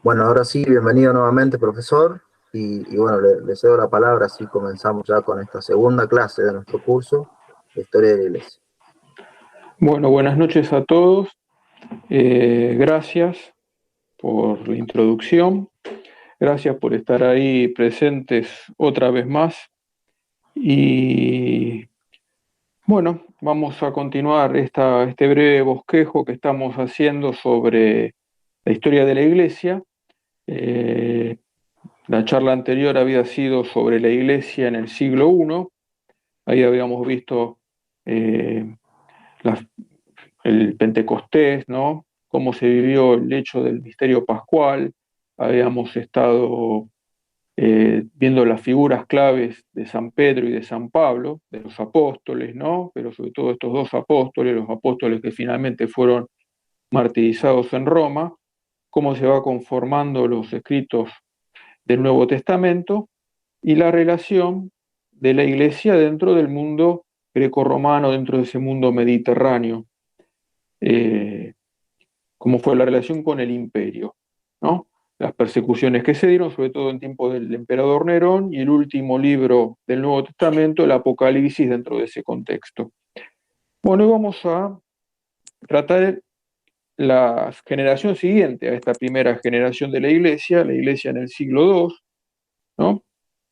Bueno, ahora sí, bienvenido nuevamente, profesor. Y bueno, le cedo la palabra, así comenzamos ya con esta segunda clase de nuestro curso de Historia de la Iglesia. Bueno, buenas noches a todos. Gracias por la introducción. Gracias por estar ahí presentes otra vez más. Y bueno, vamos a continuar este breve bosquejo que estamos haciendo sobre la historia de la Iglesia. La charla anterior había sido sobre la Iglesia en el siglo I. Ahí habíamos visto las el Pentecostés, ¿no? Cómo se vivió el hecho del misterio pascual. Habíamos estado viendo las figuras claves de San Pedro y de San Pablo, de los apóstoles, ¿no? Pero sobre todo estos dos apóstoles, los apóstoles que finalmente fueron martirizados en Roma, cómo se va conformando los escritos del Nuevo Testamento y la relación de la Iglesia dentro del mundo grecorromano, dentro de ese mundo mediterráneo. Cómo fue la relación con el imperio, ¿no? Las persecuciones que se dieron, sobre todo en tiempo del emperador Nerón, y el último libro del Nuevo Testamento, el Apocalipsis, dentro de ese contexto. Bueno, hoy vamos a tratar la generación siguiente a esta primera generación de la Iglesia en el siglo II, ¿no?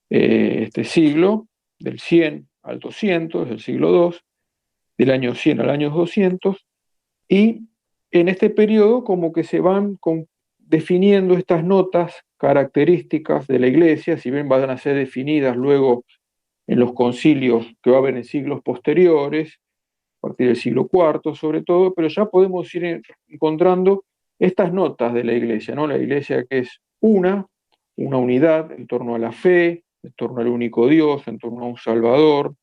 Este siglo, del 100 al 200, el siglo II, del año 100 al año 200, y en este periodo como que se van definiendo estas notas características de la Iglesia, si bien van a ser definidas luego en los concilios que va a haber en siglos posteriores, a partir del siglo IV sobre todo, pero ya podemos ir encontrando estas notas de la Iglesia, ¿no? La Iglesia que es una unidad en torno a la fe, en torno al único Dios, en torno a un Salvador.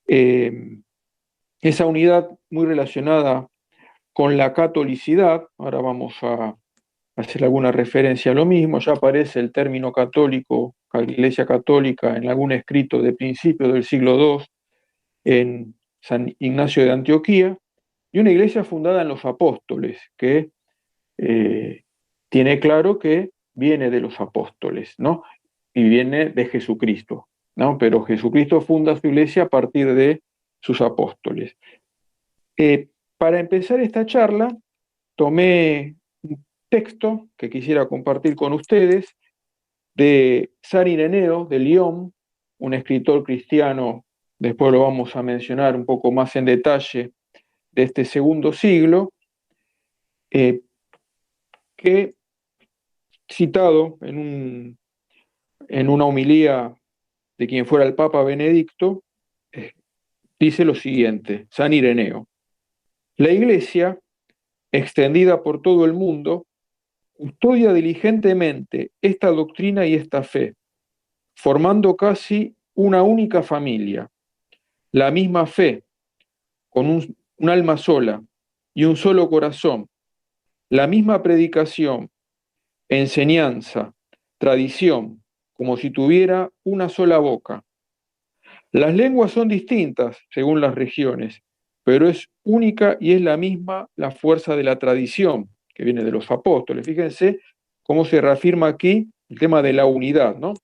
Esa unidad muy relacionada con la catolicidad. Ahora vamos a hacer alguna referencia a lo mismo. Ya aparece el término católico, Iglesia Católica, en algún escrito de principios del siglo II en San Ignacio de Antioquía, y una iglesia fundada en los apóstoles, que tiene claro que viene de los apóstoles, ¿no? Y viene de Jesucristo, ¿no? Pero Jesucristo funda su iglesia a partir de sus apóstoles. Para empezar esta charla, tomé un texto que quisiera compartir con ustedes de San Ireneo de Lyon, un escritor cristiano, después lo vamos a mencionar un poco más en detalle, de este segundo siglo, que citado en una homilía de quien fuera el Papa Benedicto, dice lo siguiente: San Ireneo: la Iglesia, extendida por todo el mundo, custodia diligentemente esta doctrina y esta fe, formando casi una única familia, la misma fe, con un alma sola y un solo corazón, la misma predicación, enseñanza, tradición, como si tuviera una sola boca. Las lenguas son distintas según las regiones, pero es única y es la misma la fuerza de la tradición, que viene de los apóstoles. Fíjense cómo se reafirma aquí el tema de la unidad, ¿no?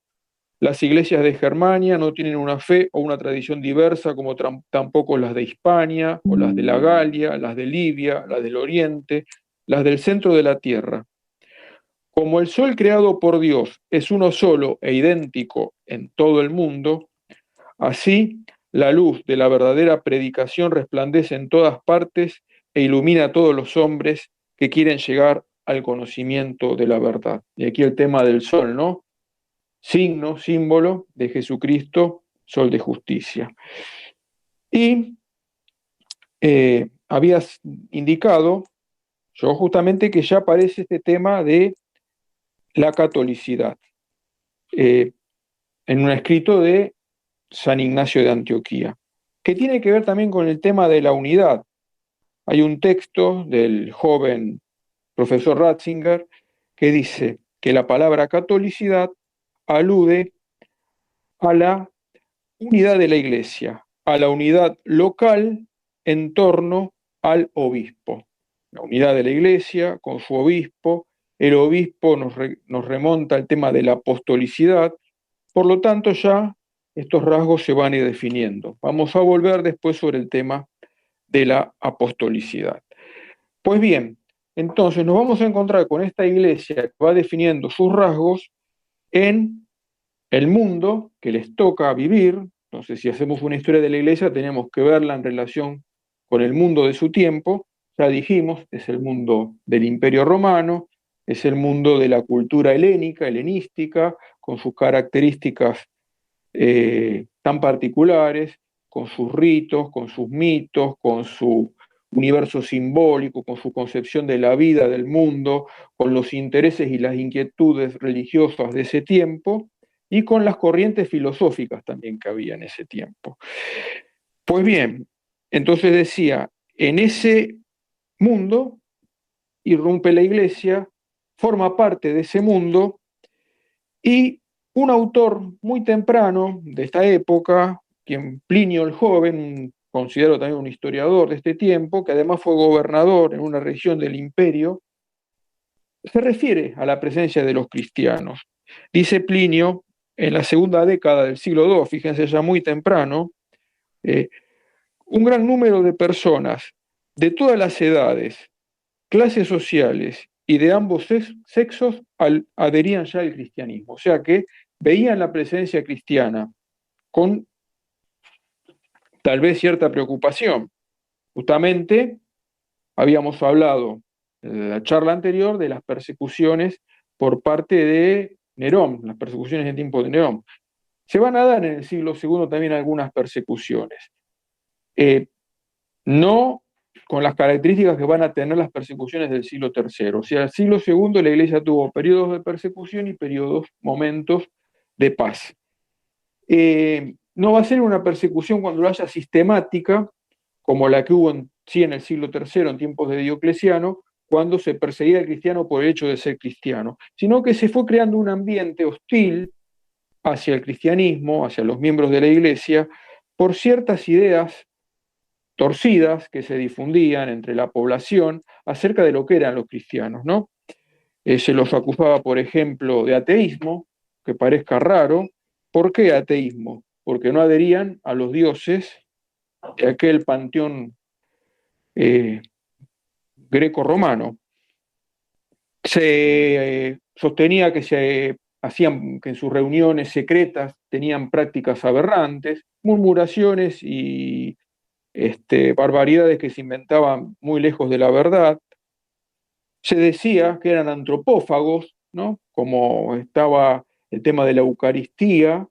Las iglesias de Germania no tienen una fe o una tradición diversa como tampoco las de Hispania o las de la Galia, las de Libia, las del Oriente, las del centro de la tierra. Como el sol creado por Dios es uno solo e idéntico en todo el mundo, así la luz de la verdadera predicación resplandece en todas partes e ilumina a todos los hombres que quieren llegar al conocimiento de la verdad. Y aquí el tema del sol, ¿no? Signo, símbolo de Jesucristo, sol de justicia. Y habías indicado yo justamente que ya aparece este tema de la catolicidad, en un escrito de San Ignacio de Antioquía, que tiene que ver también con el tema de la unidad. Hay un texto del joven profesor Ratzinger que dice que la palabra catolicidad alude a la unidad de la Iglesia, a la unidad local en torno al obispo. La unidad de la Iglesia con su obispo, el obispo nos remonta al tema de la apostolicidad, por lo tanto ya estos rasgos se van a ir definiendo. Vamos a volver después sobre el tema de la apostolicidad. Pues bien, entonces nos vamos a encontrar con esta Iglesia que va definiendo sus rasgos en el mundo que les toca vivir. Entonces, si hacemos una historia de la Iglesia, tenemos que verla en relación con el mundo de su tiempo. Ya dijimos, es el mundo del Imperio Romano, es el mundo de la cultura helénica, helenística, con sus características tan particulares, con sus ritos, con sus mitos, con su universo simbólico, con su concepción de la vida, del mundo, con los intereses y las inquietudes religiosas de ese tiempo, y con las corrientes filosóficas también que había en ese tiempo. Pues bien, entonces decía, en ese mundo irrumpe la Iglesia, forma parte de ese mundo, y un autor muy temprano de esta época, quien Plinio el Joven, considero también un historiador de este tiempo, que además fue gobernador en una región del imperio, se refiere a la presencia de los cristianos. Dice Plinio, en la segunda década del siglo II, fíjense ya muy temprano, un gran número de personas de todas las edades, clases sociales y de ambos sexos adherían ya al cristianismo. O sea que veían la presencia cristiana con tal vez cierta preocupación. Justamente habíamos hablado en la charla anterior de las persecuciones por parte de Nerón, las persecuciones en tiempo de Nerón. Se van a dar en el siglo II también algunas persecuciones. No con las características que van a tener las persecuciones del siglo III. O sea, el siglo II la Iglesia tuvo periodos de persecución y periodos, momentos de paz. No va a ser una persecución cuando lo haya sistemática, como la que hubo en el siglo III, en tiempos de Diocleciano, cuando se perseguía al cristiano por el hecho de ser cristiano, sino que se fue creando un ambiente hostil hacia el cristianismo, hacia los miembros de la Iglesia, por ciertas ideas torcidas que se difundían entre la población acerca de lo que eran los cristianos, ¿no? Se los acusaba, por ejemplo, de ateísmo, que parezca raro. ¿Por qué ateísmo? Porque no adherían a los dioses de aquel panteón greco-romano. Se sostenía que que en sus reuniones secretas tenían prácticas aberrantes, murmuraciones y barbaridades que se inventaban muy lejos de la verdad. Se decía que eran antropófagos, ¿no? Como estaba el tema de la Eucaristía,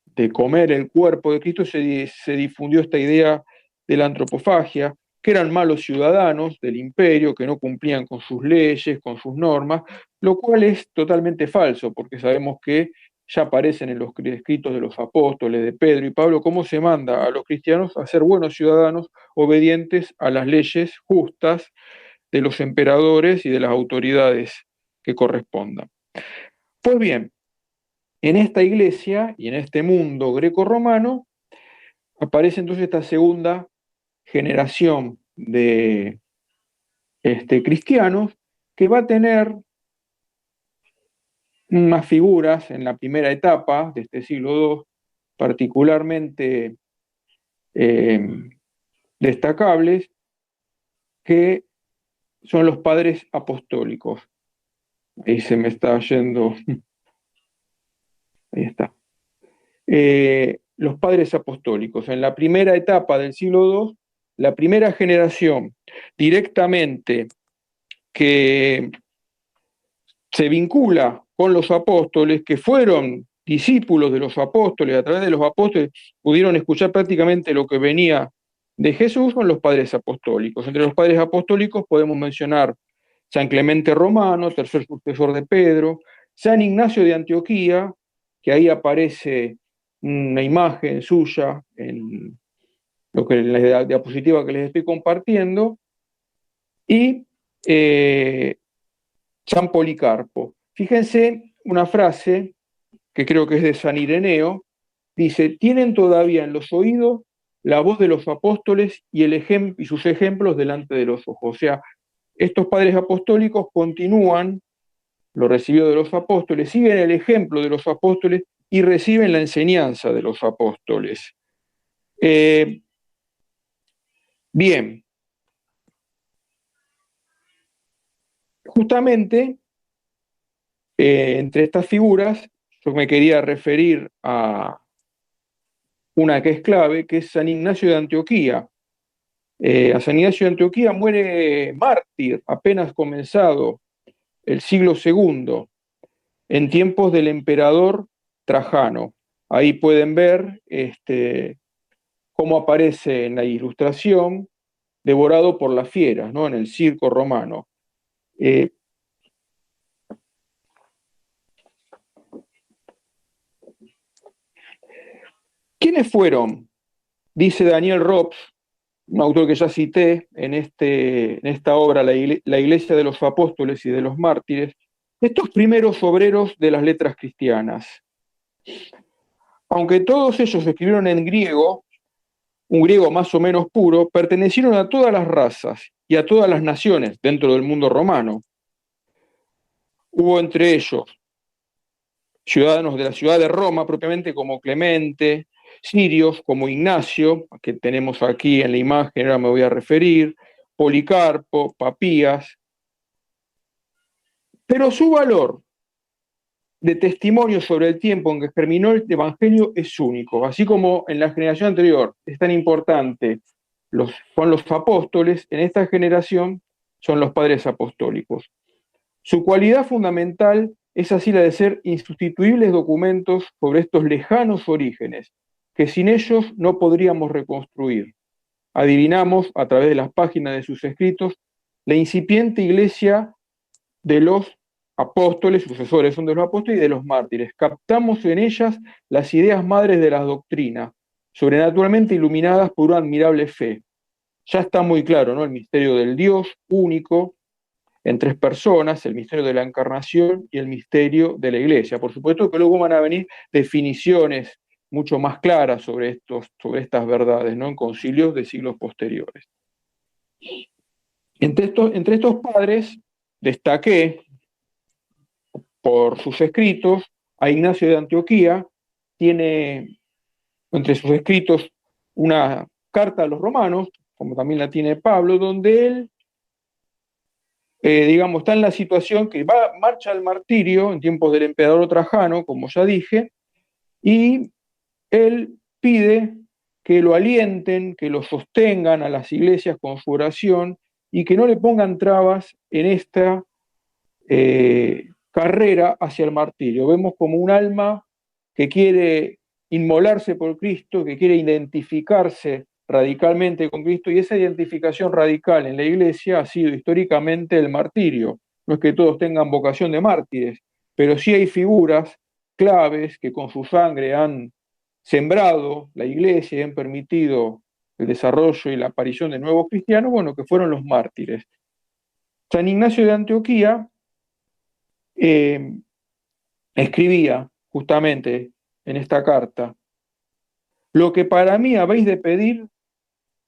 de comer el cuerpo de Cristo, se difundió esta idea de la antropofagia, que eran malos ciudadanos del imperio, que no cumplían con sus leyes, con sus normas, lo cual es totalmente falso, porque sabemos que ya aparecen en los escritos de los apóstoles, de Pedro y Pablo, cómo se manda a los cristianos a ser buenos ciudadanos, obedientes a las leyes justas de los emperadores y de las autoridades que correspondan. Pues bien, en esta iglesia y en este mundo greco-romano aparece entonces esta segunda generación de cristianos que va a tener unas figuras en la primera etapa de este siglo II particularmente destacables, que son los padres apostólicos. Ahí se me está yendo. Ahí está. Los padres apostólicos. En la primera etapa del siglo II, la primera generación directamente que se vincula con los apóstoles, que fueron discípulos de los apóstoles, a través de los apóstoles pudieron escuchar prácticamente lo que venía de Jesús, con los padres apostólicos. Entre los padres apostólicos podemos mencionar San Clemente Romano, tercer sucesor de Pedro, San Ignacio de Antioquía, que ahí aparece una imagen suya en la diapositiva que les estoy compartiendo, y San Policarpo. Fíjense una frase que creo que es de San Ireneo, dice, tienen todavía en los oídos la voz de los apóstoles y sus ejemplos delante de los ojos. O sea, estos padres apostólicos continúan lo recibido de los apóstoles, siguen el ejemplo de los apóstoles y reciben la enseñanza de los apóstoles. Bien, justamente entre estas figuras yo me quería referir a una que es clave, que es San Ignacio de Antioquía. A San Ignacio de Antioquía muere mártir, apenas comenzado el siglo II, en tiempos del emperador Trajano. Ahí pueden ver cómo aparece en la ilustración, devorado por las fieras, ¿no? En el circo romano. ¿Quiénes fueron? Dice Daniel Robs, un autor que ya cité en esta obra, La Iglesia de los Apóstoles y de los Mártires, estos primeros obreros de las letras cristianas. Aunque todos ellos escribieron en griego, un griego más o menos puro, pertenecieron a todas las razas y a todas las naciones dentro del mundo romano. Hubo entre ellos ciudadanos de la ciudad de Roma, propiamente, como Clemente, sirios como Ignacio, que tenemos aquí en la imagen, ahora me voy a referir, Policarpo, Papías, pero su valor de testimonio sobre el tiempo en que germinó el Evangelio es único, así como en la generación anterior es tan importante son los apóstoles, en esta generación son los padres apostólicos. Su cualidad fundamental es así la de ser insustituibles documentos sobre estos lejanos orígenes, que sin ellos no podríamos reconstruir. Adivinamos, a través de las páginas de sus escritos, la incipiente iglesia de los apóstoles, sucesores son de los apóstoles y de los mártires. Captamos en ellas las ideas madres de las doctrinas, sobrenaturalmente iluminadas por una admirable fe. Ya está muy claro, ¿no? El misterio del Dios único, en tres personas, el misterio de la encarnación y el misterio de la iglesia. Por supuesto que luego van a venir definiciones mucho más claras sobre estas verdades, ¿no? En concilios de siglos posteriores. Entre estos padres destaqué por sus escritos a Ignacio de Antioquía. Tiene entre sus escritos una carta a los romanos, como también la tiene Pablo, donde él está en la situación que marcha al martirio en tiempos del emperador Trajano, como ya dije, y él pide que lo alienten, que lo sostengan a las iglesias con su oración y que no le pongan trabas en esta carrera hacia el martirio. Vemos como un alma que quiere inmolarse por Cristo, que quiere identificarse radicalmente con Cristo, y esa identificación radical en la iglesia ha sido históricamente el martirio. No es que todos tengan vocación de mártires, pero sí hay figuras claves que con su sangre han sembrado la iglesia y han permitido el desarrollo y la aparición de nuevos cristianos, bueno, que fueron los mártires. San Ignacio de Antioquía escribía justamente en esta carta: lo que para mí habéis de pedir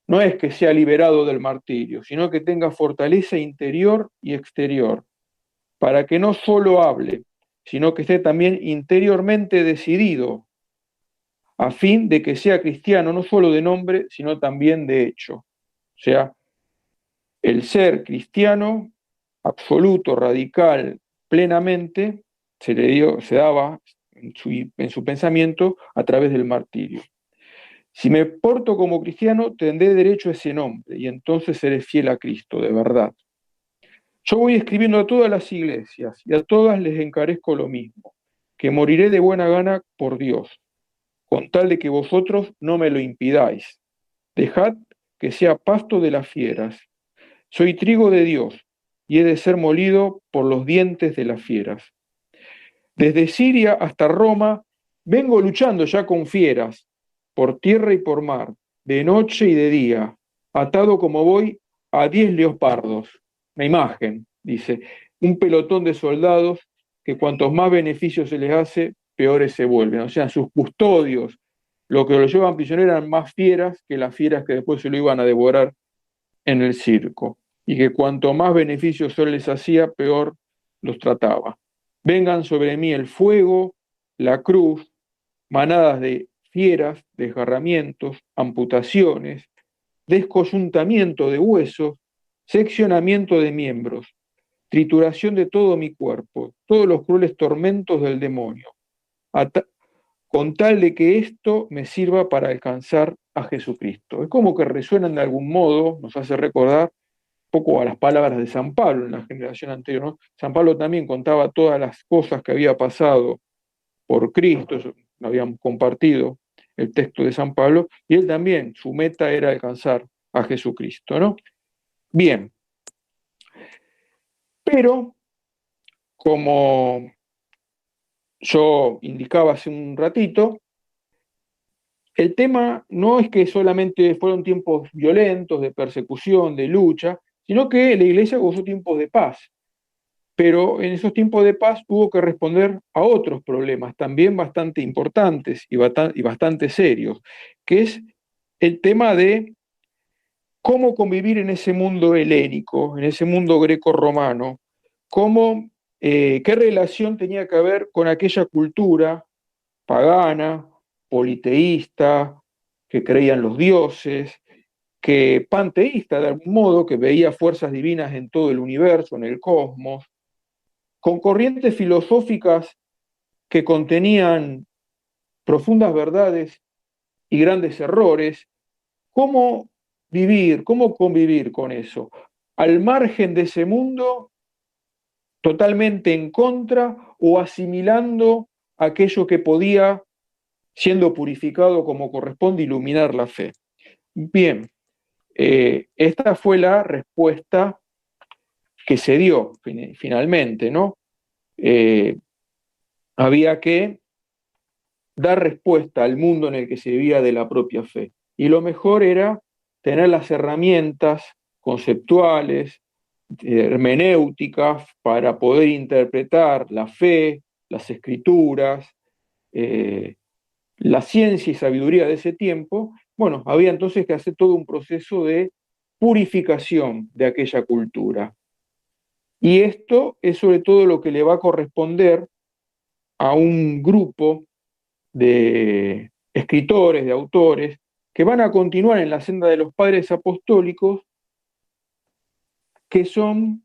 no es que sea liberado del martirio, sino que tenga fortaleza interior y exterior, para que no solo hable, sino que esté también interiormente decidido, a fin de que sea cristiano no solo de nombre, sino también de hecho. O sea, el ser cristiano absoluto, radical, plenamente, se daba en su pensamiento a través del martirio. Si me porto como cristiano, tendré derecho a ese nombre y entonces seré fiel a Cristo, de verdad. Yo voy escribiendo a todas las iglesias y a todas les encarezco lo mismo, que moriré de buena gana por Dios, con tal de que vosotros no me lo impidáis. Dejad que sea pasto de las fieras. Soy trigo de Dios y he de ser molido por los dientes de las fieras. Desde Siria hasta Roma vengo luchando ya con fieras, por tierra y por mar, de noche y de día, atado como voy a 10 leopardos. Una imagen, dice, un pelotón de soldados que cuantos más beneficios se les hace, peores se vuelven. O sea, sus custodios lo que lo llevaban prisionero eran más fieras que las fieras que después se lo iban a devorar en el circo, y que cuanto más beneficios él les hacía, peor los trataba. Vengan sobre mí el fuego, la cruz, manadas de fieras, desgarramientos, amputaciones, descoyuntamiento de huesos, seccionamiento de miembros, trituración de todo mi cuerpo, todos los crueles tormentos del demonio, con tal de que esto me sirva para alcanzar a Jesucristo. Es como que resuenan de algún modo, nos hace recordar un poco a las palabras de San Pablo en la generación anterior, ¿no? San Pablo también contaba todas las cosas que había pasado por Cristo, habíamos compartido el texto de San Pablo, y él también, su meta era alcanzar a Jesucristo, ¿no? Bien, pero como yo indicaba hace un ratito, el tema no es que solamente fueron tiempos violentos, de persecución, de lucha, sino que la iglesia gozó tiempos de paz. Pero en esos tiempos de paz tuvo que responder a otros problemas también bastante importantes y bastante serios, que es el tema de cómo convivir en ese mundo helénico, en ese mundo greco-romano, qué relación tenía que haber con aquella cultura pagana, politeísta, que creía en los dioses, que panteísta de algún modo, que veía fuerzas divinas en todo el universo, en el cosmos, con corrientes filosóficas que contenían profundas verdades y grandes errores. ¿Cómo vivir, cómo convivir con eso? Al margen de ese mundo, totalmente en contra o asimilando aquello que podía, siendo purificado como corresponde, iluminar la fe. Bien, esta fue la respuesta que se dio finalmente, ¿no? Había que dar respuesta al mundo en el que se vivía de la propia fe. Y lo mejor era tener las herramientas conceptuales, hermenéuticas, para poder interpretar la fe, las escrituras, eh, la ciencia y sabiduría de ese tiempo. Bueno, había entonces que hacer todo un proceso de purificación de aquella cultura. Y esto es sobre todo lo que le va a corresponder a un grupo de escritores, de autores, que van a continuar en la senda de los padres apostólicos, que son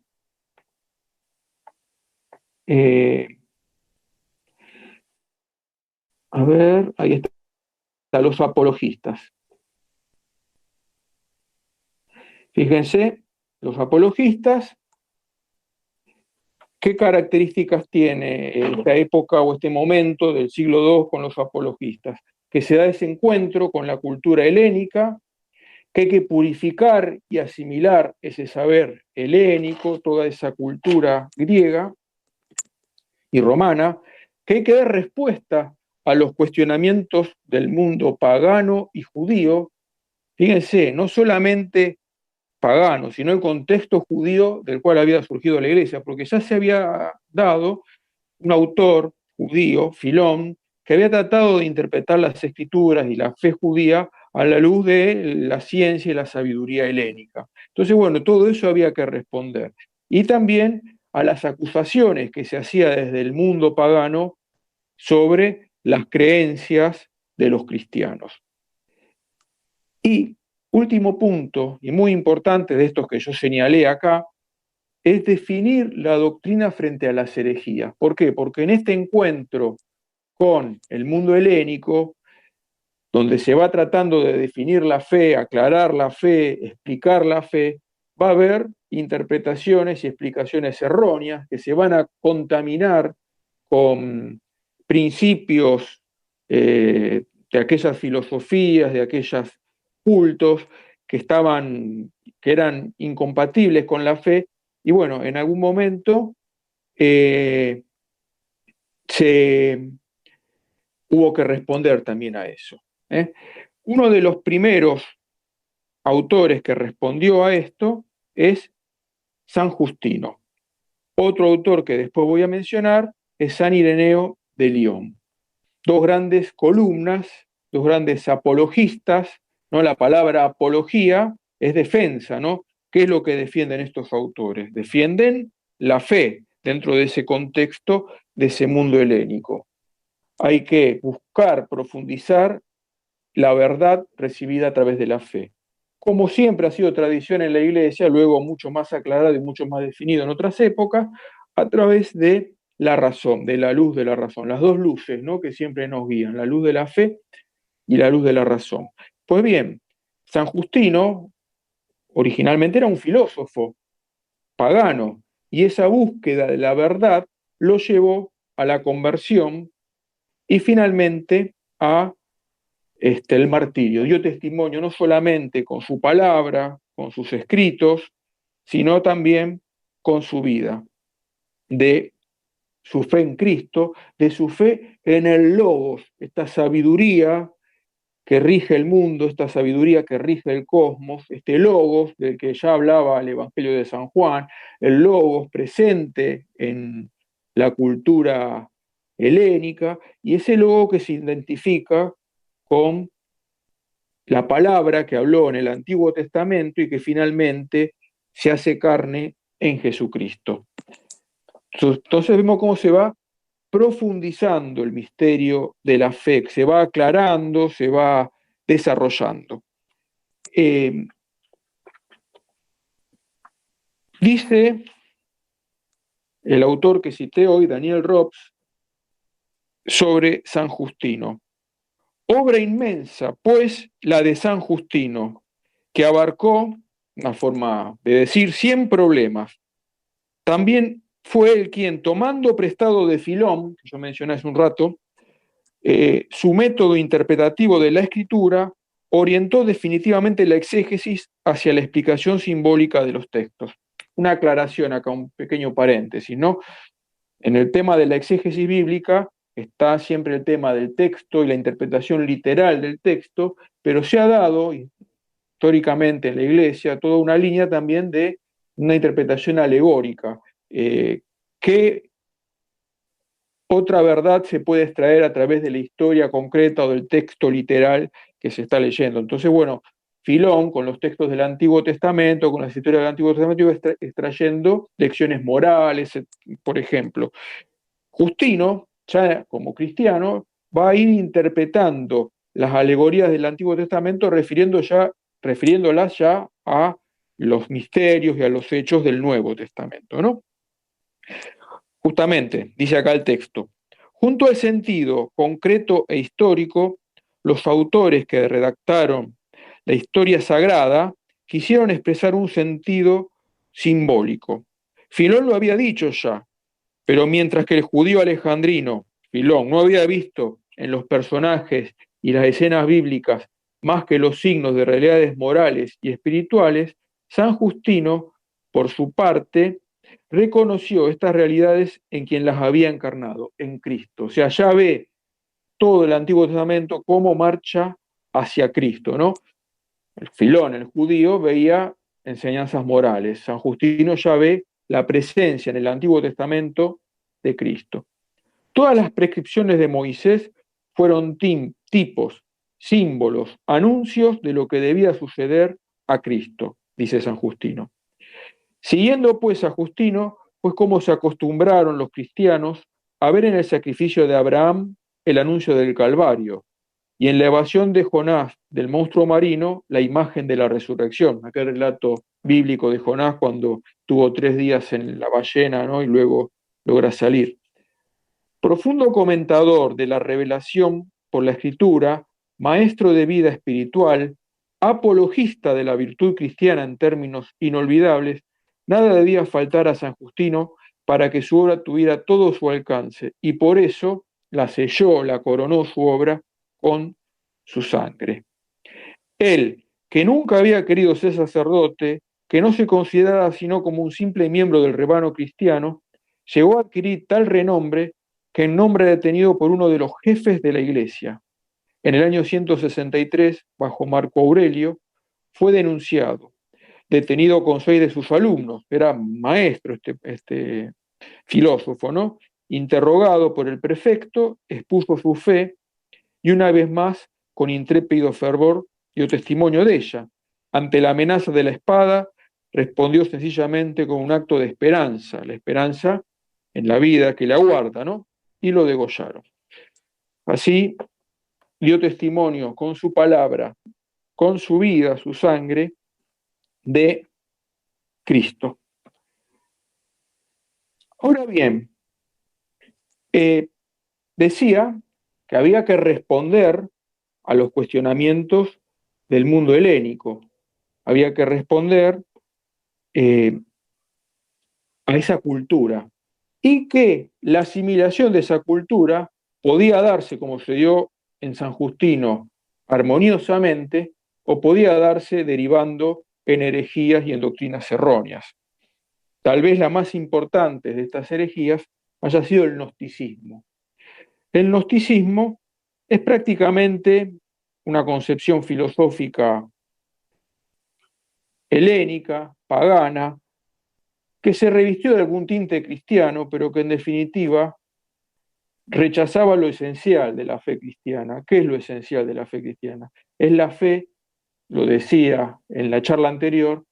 a ver, ahí está, los apologistas. Fíjense, los apologistas, ¿qué características tiene esta época o este momento del siglo II con los apologistas? Que se da ese encuentro con la cultura helénica, que hay que purificar y asimilar ese saber helénico, toda esa cultura griega y romana, que hay que dar respuesta a los cuestionamientos del mundo pagano y judío. Fíjense, no solamente pagano, sino el contexto judío del cual había surgido la iglesia, porque ya se había dado un autor judío, Filón, que había tratado de interpretar las escrituras y la fe judía a la luz de la ciencia y la sabiduría helénica. Entonces, bueno, todo eso había que responder. Y también a las acusaciones que se hacía desde el mundo pagano sobre las creencias de los cristianos. Y último punto, y muy importante de estos que yo señalé acá, es definir la doctrina frente a las herejías. ¿Por qué? Porque en este encuentro con el mundo helénico, donde se va tratando de definir la fe, aclarar la fe, explicar la fe, va a haber interpretaciones y explicaciones erróneas que se van a contaminar con principios de aquellas filosofías, de aquellos cultos que eran incompatibles con la fe, y bueno, en algún momento se hubo que responder también a eso. Uno de los primeros autores que respondió a esto es San Justino. Otro autor que después voy a mencionar es San Ireneo de Lyon. Dos grandes columnas dos grandes apologistas, ¿no? La palabra apología es defensa, ¿no? ¿Qué es lo que defienden estos autores? Defienden la fe dentro de ese contexto, de ese mundo helénico. Hay que buscar, profundizar la verdad recibida a través de la fe. Como siempre ha sido tradición en la Iglesia, luego mucho más aclarado y mucho más definido en otras épocas, a través de la razón, de la luz de la razón, las dos luces, ¿no?, que siempre nos guían, la luz de la fe y la luz de la razón. Pues bien, San Justino originalmente era un filósofo pagano, y esa búsqueda de la verdad lo llevó a la conversión y finalmente a el martirio. Dio testimonio no solamente con su palabra, con sus escritos, sino también con su vida, de su fe en Cristo, de su fe en el Logos, esta sabiduría que rige el mundo, esta sabiduría que rige el cosmos, este Logos del que ya hablaba el Evangelio de San Juan, el Logos presente en la cultura helénica, y ese Logos que se identifica con la palabra que habló en el Antiguo Testamento y que finalmente se hace carne en Jesucristo. Entonces vemos cómo se va profundizando el misterio de la fe, se va aclarando, se va desarrollando. Dice el autor que cité hoy, Daniel Robs, sobre San Justino: obra inmensa, pues, la de San Justino, que abarcó, una forma de decir, 100 problemas. También fue él quien, tomando prestado de Filón, que yo mencioné hace un rato, su método interpretativo de la escritura, orientó definitivamente la exégesis hacia la explicación simbólica de los textos. Una aclaración acá, un pequeño paréntesis, ¿no? En el tema de la exégesis bíblica está siempre el tema del texto y la interpretación literal del texto, pero se ha dado históricamente en la Iglesia toda una línea también de una interpretación alegórica. ¿Qué otra verdad se puede extraer a través de la historia concreta o del texto literal que se está leyendo? Entonces, bueno, Filón, con los textos del Antiguo Testamento, con las historias del Antiguo Testamento, iba extrayendo lecciones morales, por ejemplo. Justino, ya como cristiano, va a ir interpretando las alegorías del Antiguo Testamento refiriéndolas ya a los misterios y a los hechos del Nuevo Testamento, ¿no? Justamente, dice acá el texto: junto al sentido concreto e histórico, los autores que redactaron la historia sagrada quisieron expresar un sentido simbólico. Filón lo había dicho ya, pero mientras que el judío alejandrino, Filón, no había visto en los personajes y las escenas bíblicas más que los signos de realidades morales y espirituales, San Justino, por su parte, reconoció estas realidades en quien las había encarnado, en Cristo. O sea, ya ve todo el Antiguo Testamento como marcha hacia Cristo, ¿no? El Filón, el judío, veía enseñanzas morales. San Justino ya ve la presencia en el Antiguo Testamento de Cristo. Todas las prescripciones de Moisés fueron tipos, símbolos, anuncios de lo que debía suceder a Cristo, dice San Justino. Siguiendo pues a Justino, pues como se acostumbraron los cristianos a ver en el sacrificio de Abraham el anuncio del Calvario, y en la evasión de Jonás del monstruo marino la imagen de la resurrección, aquel relato bíblico de Jonás cuando tuvo 3 días en la ballena, ¿no?, y luego logra salir. Profundo comentador de la revelación por la Escritura, maestro de vida espiritual, apologista de la virtud cristiana en términos inolvidables, nada debía faltar a San Justino para que su obra tuviera todo su alcance, y por eso la selló, la coronó su obra con su sangre. Él, que nunca había querido ser sacerdote, que no se consideraba sino como un simple miembro del rebaño cristiano, llegó a adquirir tal renombre que en nombre detenido por uno de los jefes de la Iglesia. En el año 163, bajo Marco Aurelio, fue denunciado, detenido con 6 de sus alumnos, era maestro este filósofo, ¿no? Interrogado por el prefecto, expuso su fe y una vez más con intrépido fervor dio testimonio de ella. Ante la amenaza de la espada, respondió sencillamente con un acto de esperanza, la esperanza en la vida que le aguarda, ¿no? Y lo degollaron. Así dio testimonio con su palabra, con su vida, su sangre, de Cristo. Ahora bien, decía que había que responder a los cuestionamientos del mundo helénico, había que responder a esa cultura, y que la asimilación de esa cultura podía darse, como se dio en San Justino, armoniosamente, o podía darse derivando en herejías y en doctrinas erróneas. Tal vez la más importante de estas herejías haya sido el gnosticismo. El gnosticismo es prácticamente una concepción filosófica helénica, pagana, que se revistió de algún tinte cristiano, pero que en definitiva rechazaba lo esencial de la fe cristiana. ¿Qué es lo esencial de la fe cristiana? Es la fe, lo decía en la charla anterior,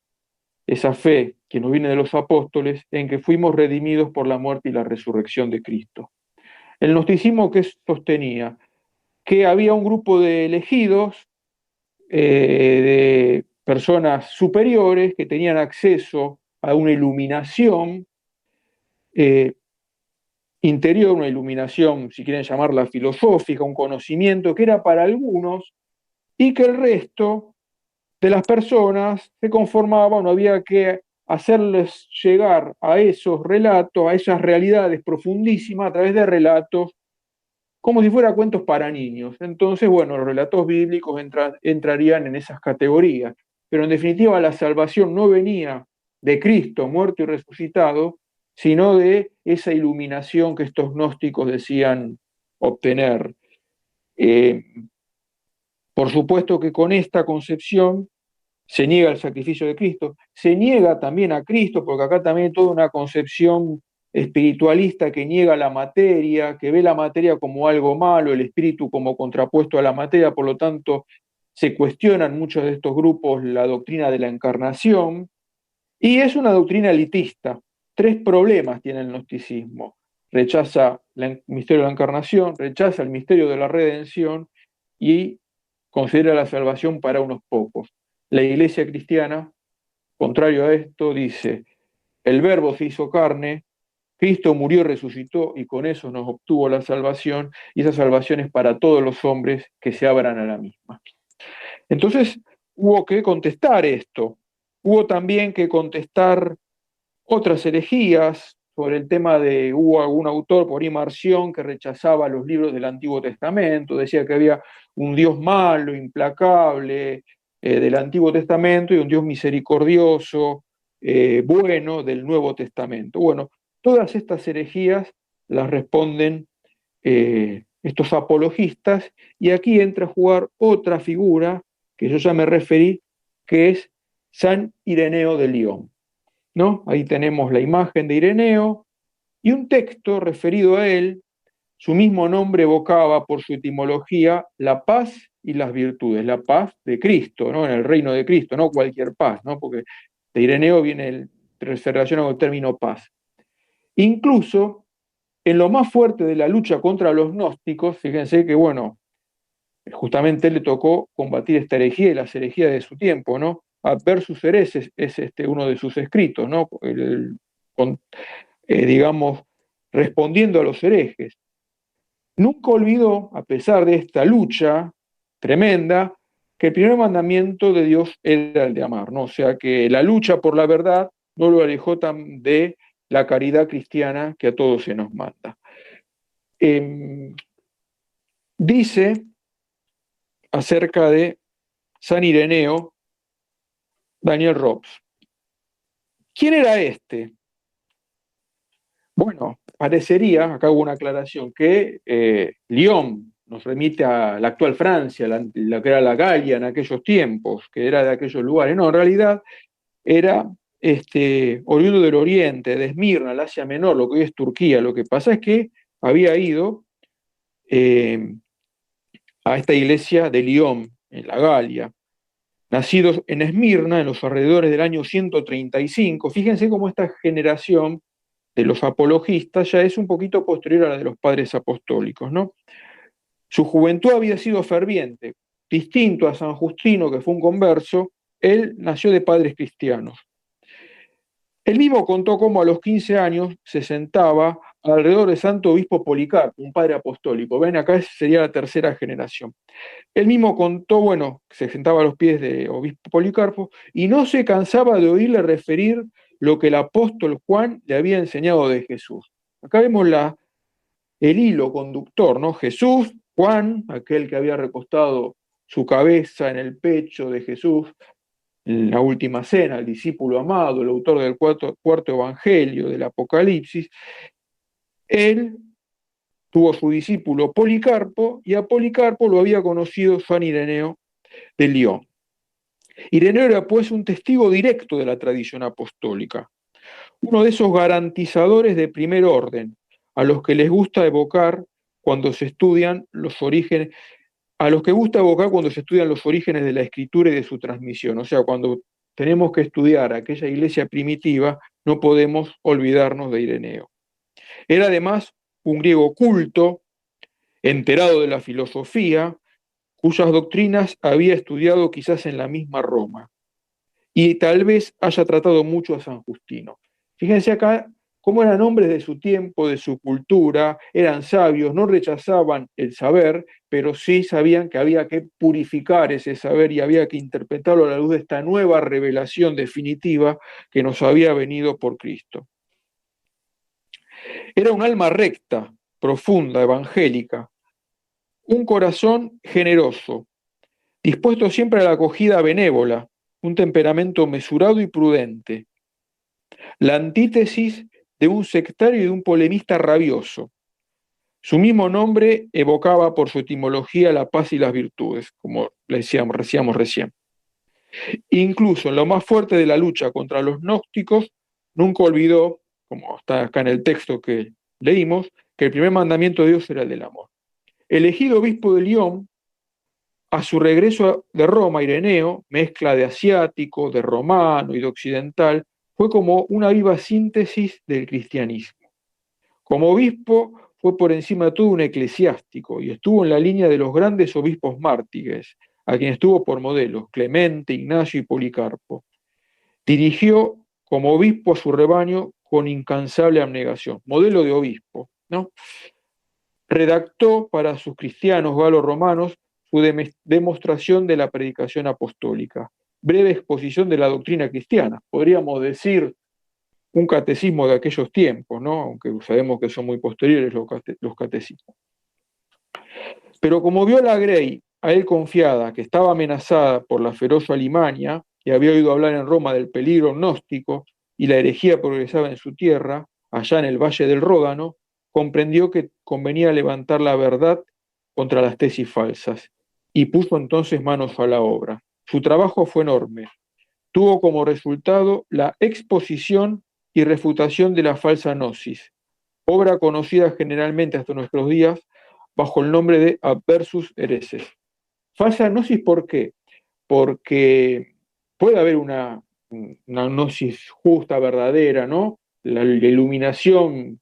esa fe que nos viene de los apóstoles, en que fuimos redimidos por la muerte y la resurrección de Cristo. El gnosticismo, ¿qué sostenía? Que había un grupo de elegidos, de personas superiores que tenían acceso a una iluminación interior, una iluminación, si quieren llamarla filosófica, un conocimiento que era para algunos, y que el resto de las personas se conformaba, no había que hacerles llegar a esos relatos, a esas realidades profundísimas a través de relatos como si fueran cuentos para niños. Entonces, bueno, los relatos bíblicos entrarían en esas categorías, pero en definitiva la salvación no venía de Cristo muerto y resucitado, sino de esa iluminación que estos gnósticos decían obtener. Por supuesto que con esta concepción se niega el sacrificio de Cristo, se niega también a Cristo, porque acá también hay toda una concepción espiritualista que niega la materia, que ve la materia como algo malo, el espíritu como contrapuesto a la materia, por lo tanto se cuestionan muchos de estos grupos la doctrina de la encarnación, y es una doctrina elitista. Tres problemas tiene el gnosticismo: rechaza el misterio de la encarnación, rechaza el misterio de la redención y considera la salvación para unos pocos. La Iglesia cristiana, contrario a esto, dice: el Verbo se hizo carne, Cristo murió y resucitó, y con eso nos obtuvo la salvación, y esa salvación es para todos los hombres que se abran a la misma. Entonces hubo que contestar esto. Hubo también que contestar otras herejías sobre el tema de, hubo algún autor, por ahí Marción, que rechazaba los libros del Antiguo Testamento, decía que había un Dios malo, implacable, del Antiguo Testamento, y un Dios misericordioso, bueno, del Nuevo Testamento. Bueno, todas estas herejías las responden estos apologistas, y aquí entra a jugar otra figura que yo ya me referí, que es San Ireneo de Lyon, ¿no? Ahí tenemos la imagen de Ireneo y un texto referido a él. Su mismo nombre evocaba por su etimología la paz y las virtudes, la paz de Cristo, ¿no? En el reino de Cristo, no cualquier paz, ¿no? Porque de Ireneo se relaciona con el término paz. Incluso en lo más fuerte de la lucha contra los gnósticos, fíjense que, bueno, justamente le tocó combatir esta herejía y las herejías de su tiempo, ¿no? Adversus Hereses es uno de sus escritos, ¿no? Digamos, respondiendo a los herejes. Nunca olvidó, a pesar de esta lucha tremenda, que el primer mandamiento de Dios era el de amar, ¿no? O sea que la lucha por la verdad no lo alejó de la caridad cristiana que a todos se nos manda. Dice acerca de San Ireneo Daniel Robs: ¿quién era este? Bueno, parecería, acá hubo una aclaración, que Lyon nos remite a la actual Francia, la que era la Galia en aquellos tiempos, que era de aquellos lugares. No, en realidad era oriundo del Oriente, de Esmirna, el Asia Menor, lo que hoy es Turquía. Lo que pasa es que había ido a esta iglesia de Lyon, en la Galia, nacido en Esmirna en los alrededores del año 135. Fíjense cómo esta generación de los apologistas ya es un poquito posterior a la de los padres apostólicos, ¿no? Su juventud había sido ferviente, distinto a San Justino, que fue un converso. Él nació de padres cristianos. Él mismo contó cómo a los 15 años se sentaba alrededor de Santo Obispo Policarpo, un padre apostólico. Ven, acá sería la tercera generación. Él mismo contó, bueno, se sentaba a los pies de Obispo Policarpo y no se cansaba de oírle referir lo que el apóstol Juan le había enseñado de Jesús. Acá vemos el hilo conductor, ¿no? Jesús, Juan, aquel que había recostado su cabeza en el pecho de Jesús en la última cena, el discípulo amado, el autor del cuarto evangelio del Apocalipsis. Él tuvo su discípulo Policarpo, y a Policarpo lo había conocido San Ireneo de Lyon. Ireneo era pues un testigo directo de la tradición apostólica, uno de esos garantizadores de primer orden, a los que les gusta evocar cuando se estudian los orígenes, a los que gusta evocar cuando se estudian los orígenes de la escritura y de su transmisión. O sea, cuando tenemos que estudiar aquella iglesia primitiva, no podemos olvidarnos de Ireneo. Era además un griego culto, enterado de la filosofía, cuyas doctrinas había estudiado quizás en la misma Roma, y tal vez haya tratado mucho a San Justino. Fíjense acá cómo eran hombres de su tiempo, de su cultura, eran sabios, no rechazaban el saber, pero sí sabían que había que purificar ese saber y había que interpretarlo a la luz de esta nueva revelación definitiva que nos había venido por Cristo. Era un alma recta, profunda, evangélica, un corazón generoso, dispuesto siempre a la acogida benévola, un temperamento mesurado y prudente, la antítesis de un sectario y de un polemista rabioso. Su mismo nombre evocaba por su etimología la paz y las virtudes, como decíamos recién. Incluso en lo más fuerte de la lucha contra los gnósticos, nunca olvidó, como está acá en el texto que leímos, que el primer mandamiento de Dios era el del amor. Elegido obispo de Lyon, a su regreso de Roma, Ireneo, mezcla de asiático, de romano y de occidental, fue como una viva síntesis del cristianismo. Como obispo fue por encima de todo un eclesiástico y estuvo en la línea de los grandes obispos mártires, a quienes tuvo por modelos Clemente, Ignacio y Policarpo. Dirigió como obispo a su rebaño con incansable abnegación, modelo de obispo, ¿no? Redactó para sus cristianos galo-romanos su demostración de la predicación apostólica, breve exposición de la doctrina cristiana, podríamos decir un catecismo de aquellos tiempos, ¿no? Aunque sabemos que son muy posteriores los catecismos. Pero como vio la Grey, a él confiada, que estaba amenazada por la feroz Alimania, y había oído hablar en Roma del peligro gnóstico y la herejía progresaba en su tierra, allá en el Valle del Ródano, comprendió que convenía levantar la verdad contra las tesis falsas, y puso entonces manos a la obra. Su trabajo fue enorme. Tuvo como resultado la exposición y refutación de la falsa gnosis, obra conocida generalmente hasta nuestros días bajo el nombre de Adversus Hereses. Falsa gnosis, ¿por qué? Porque puede haber una gnosis justa, verdadera, ¿no? La iluminación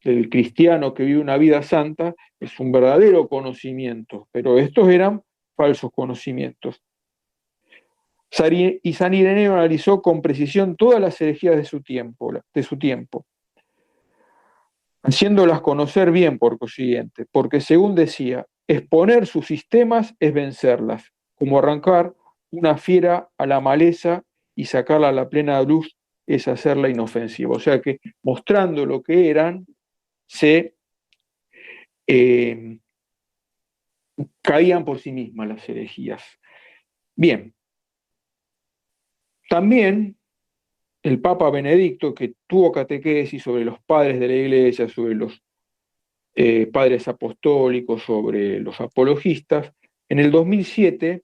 del cristiano que vive una vida santa es un verdadero conocimiento, pero estos eran falsos conocimientos. Y San Ireneo analizó con precisión todas las herejías de su tiempo, haciéndolas conocer bien por consiguiente, porque según decía, exponer sus sistemas es vencerlas, como arrancar una fiera a la maleza y sacarla a la plena luz es hacerla inofensiva. O sea que mostrando lo que eran, se caían por sí mismas las herejías. Bien, también el Papa Benedicto, que tuvo catequesis sobre los padres de la Iglesia, sobre los padres apostólicos, sobre los apologistas, en el 2007,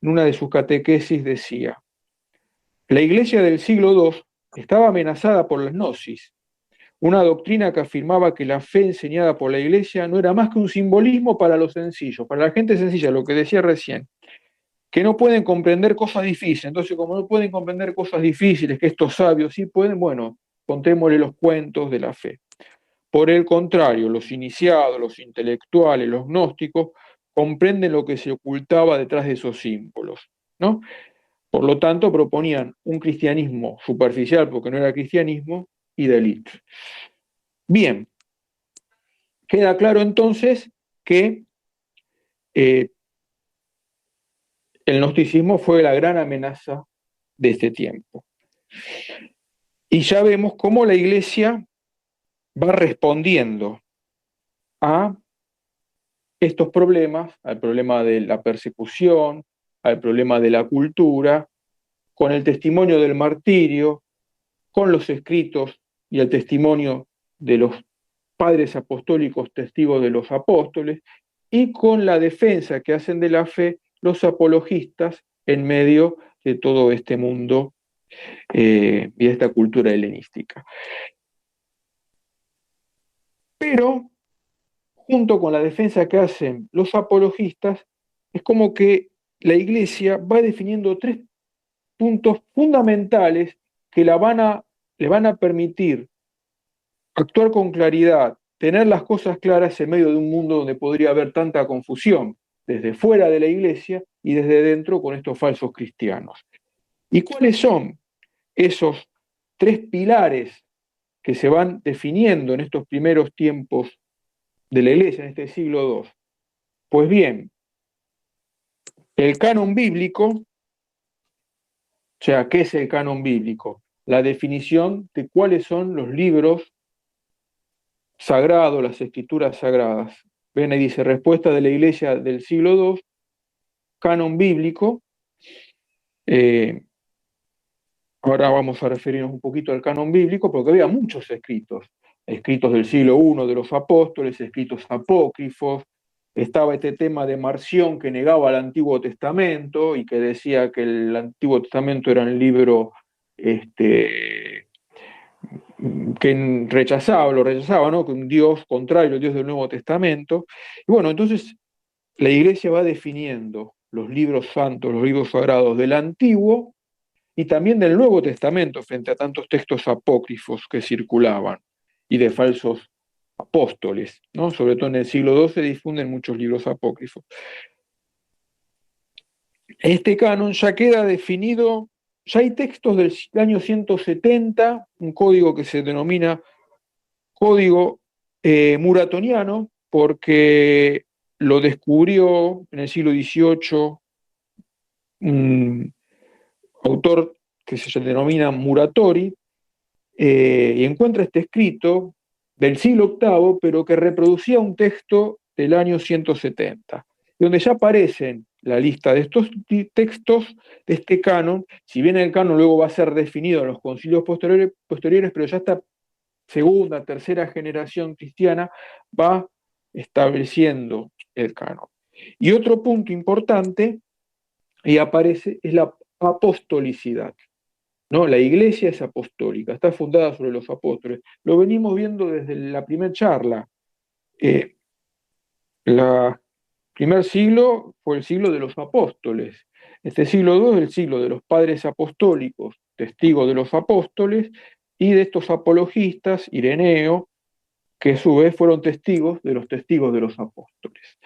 en una de sus catequesis decía: la Iglesia del siglo II estaba amenazada por la gnosis, una doctrina que afirmaba que la fe enseñada por la Iglesia no era más que un simbolismo para los sencillos, para la gente sencilla, lo que decía recién, que no pueden comprender cosas difíciles. Entonces, como no pueden comprender cosas difíciles, que estos sabios sí pueden, bueno, contémosle los cuentos de la fe. Por el contrario, los iniciados, los intelectuales, los gnósticos, comprenden lo que se ocultaba detrás de esos símbolos, ¿no? Por lo tanto, proponían un cristianismo superficial, porque no era cristianismo, y de élite. Bien, queda claro entonces que el gnosticismo fue la gran amenaza de este tiempo. Y ya vemos cómo la Iglesia va respondiendo a estos problemas, al problema de la persecución, al problema de la cultura, con el testimonio del martirio, con los escritos y el testimonio de los padres apostólicos testigos de los apóstoles, y con la defensa que hacen de la fe los apologistas en medio de todo este mundo y de esta cultura helenística. Pero, junto con la defensa que hacen los apologistas, es como que la Iglesia va definiendo tres puntos fundamentales que le van a permitir actuar con claridad, tener las cosas claras en medio de un mundo donde podría haber tanta confusión, desde fuera de la Iglesia y desde dentro con estos falsos cristianos. ¿Y cuáles son esos tres pilares que se van definiendo en estos primeros tiempos de la Iglesia, en este siglo II? Pues bien, el canon bíblico, o sea, ¿qué es el canon bíblico? La definición de cuáles son los libros sagrados, las escrituras sagradas. Ven, ahí dice, respuesta de la Iglesia del siglo II, canon bíblico. Ahora vamos a referirnos un poquito al canon bíblico, porque había muchos escritos, escritos del siglo I de los apóstoles, escritos apócrifos. Estaba este tema de Marción, que negaba el Antiguo Testamento y que decía que el Antiguo Testamento era un libro que lo rechazaba, ¿no? Que un Dios contrario al Dios del Nuevo Testamento. Y bueno, entonces la Iglesia va definiendo los libros santos, los libros sagrados del Antiguo y también del Nuevo Testamento frente a tantos textos apócrifos que circulaban y de falsos apóstoles, ¿no? Sobre todo en el siglo II se difunden muchos libros apócrifos. Este canon ya queda definido, ya hay textos del año 170, un código que se denomina código muratoniano, porque lo descubrió en el siglo XVIII un autor que se denomina Muratori, y encuentra este escrito del siglo VIII, pero que reproducía un texto del año 170, donde ya aparecen la lista de estos textos de este canon. Si bien el canon luego va a ser definido en los concilios posteriores, pero ya esta segunda, tercera generación cristiana va estableciendo el canon. Y otro punto importante, y aparece, es la apostolicidad. ¿No? La Iglesia es apostólica, está fundada sobre los apóstoles. Lo venimos viendo desde la primera charla. El primer siglo fue el siglo de los apóstoles. Este siglo II es el siglo de los padres apostólicos, testigos de los apóstoles, y de estos apologistas, Ireneo, que a su vez fueron testigos de los apóstoles.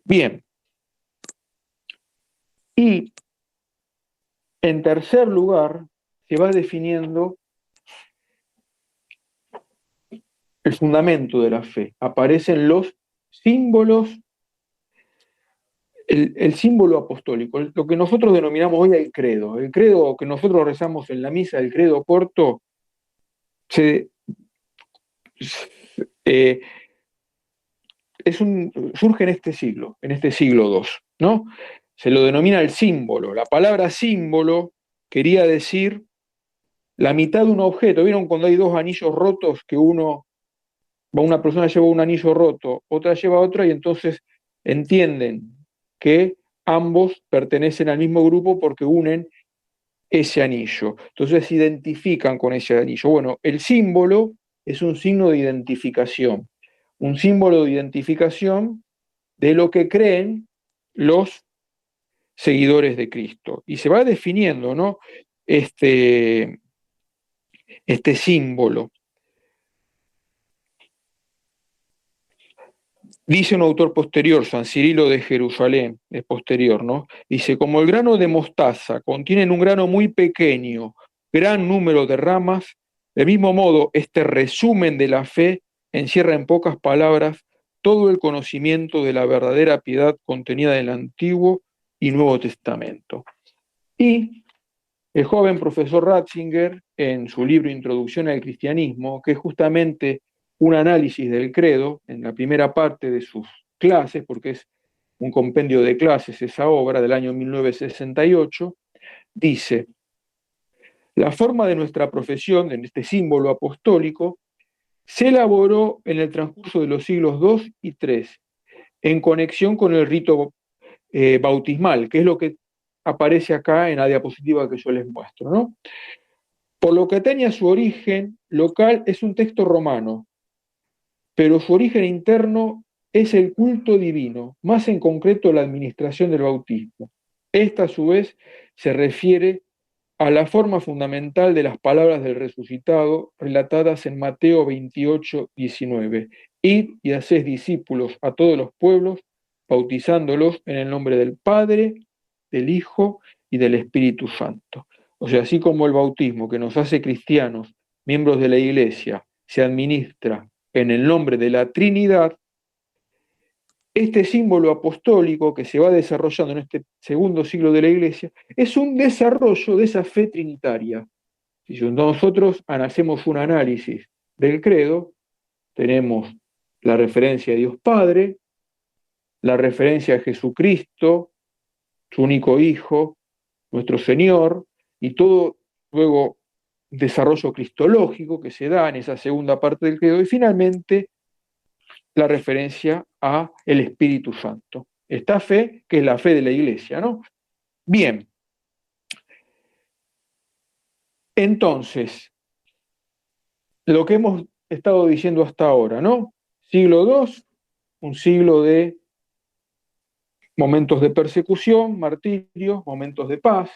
Bien. Y en tercer lugar, se va definiendo el fundamento de la fe. Aparecen los símbolos, el símbolo apostólico, lo que nosotros denominamos hoy el credo. El credo que nosotros rezamos en la misa, el credo corto, surge en este siglo II, ¿no? Se lo denomina el símbolo. La palabra símbolo quería decir la mitad de un objeto. ¿Vieron cuando hay dos anillos rotos que una persona lleva un anillo roto, otra lleva otro, y entonces entienden que ambos pertenecen al mismo grupo porque unen ese anillo? Entonces se identifican con ese anillo. Bueno, el símbolo es un signo de identificación, un símbolo de identificación de lo que creen los seguidores de Cristo. Y se va definiendo, ¿no? este símbolo. Dice un autor posterior, San Cirilo de Jerusalén, es posterior, ¿no? Dice, como el grano de mostaza contiene un grano muy pequeño, gran número de ramas, del mismo modo, este resumen de la fe encierra en pocas palabras todo el conocimiento de la verdadera piedad contenida en el Antiguo y Nuevo Testamento. Y el joven profesor Ratzinger, en su libro Introducción al Cristianismo, que es justamente un análisis del credo, en la primera parte de sus clases, porque es un compendio de clases esa obra del año 1968, dice, la forma de nuestra profesión, en este símbolo apostólico, se elaboró en el transcurso de los siglos II y III, en conexión con el rito bautismal, que es lo que aparece acá en la diapositiva que yo les muestro, ¿no? Por lo que atañe a su origen local, es un texto romano, pero su origen interno es el culto divino, más en concreto la administración del bautismo. Esta, a su vez, se refiere a la forma fundamental de las palabras del resucitado relatadas en Mateo 28, 19. Id y haced discípulos a todos los pueblos, bautizándolos en el nombre del Padre, del Hijo y del Espíritu Santo. O sea, así como el bautismo que nos hace cristianos, miembros de la Iglesia, se administra en el nombre de la Trinidad, este símbolo apostólico que se va desarrollando en este segundo siglo de la Iglesia es un desarrollo de esa fe trinitaria. Si nosotros hacemos un análisis del credo, tenemos la referencia a Dios Padre, la referencia a Jesucristo, su único Hijo, nuestro Señor, y todo luego desarrollo cristológico que se da en esa segunda parte del credo, y finalmente la referencia a el Espíritu Santo. Esta fe, que es la fe de la Iglesia, ¿no? Bien. Entonces, lo que hemos estado diciendo hasta ahora, ¿no? Siglo II, un siglo de momentos de persecución, martirio, momentos de paz,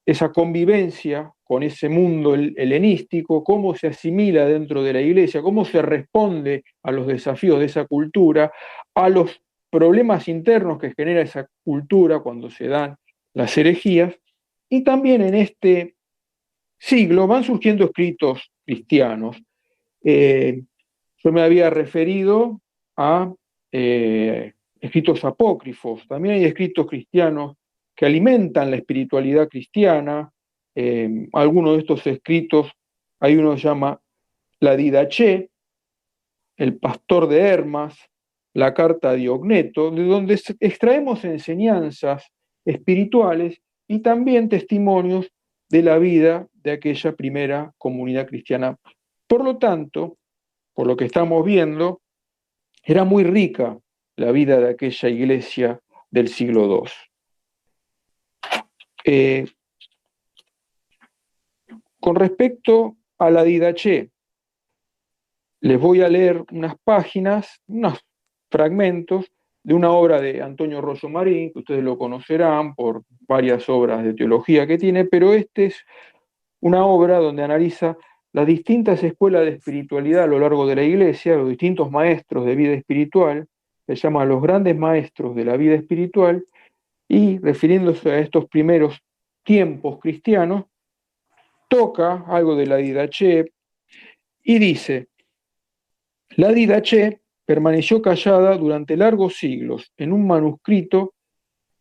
esa convivencia con ese mundo helenístico, cómo se asimila dentro de la Iglesia, cómo se responde a los desafíos de esa cultura, a los problemas internos que genera esa cultura cuando se dan las herejías, y también en este siglo van surgiendo escritos cristianos. Yo me había referido a escritos apócrifos, también hay escritos cristianos que alimentan la espiritualidad cristiana. Algunos de estos escritos, hay uno que se llama la Didaché, el pastor de Hermas, la carta a Diogneto, de donde extraemos enseñanzas espirituales y también testimonios de la vida de aquella primera comunidad cristiana. Por lo tanto, por lo que estamos viendo, era muy rica la vida de aquella iglesia del siglo II. Con respecto a la Didaché, les voy a leer unas páginas, unos fragmentos de una obra de Antonio Rosso Marín, que ustedes lo conocerán por varias obras de teología que tiene, pero esta es una obra donde analiza las distintas escuelas de espiritualidad a lo largo de la Iglesia, los distintos maestros de vida espiritual, se llama los grandes maestros de la vida espiritual, y refiriéndose a estos primeros tiempos cristianos, toca algo de la Didaché y dice, la Didaché permaneció callada durante largos siglos en un manuscrito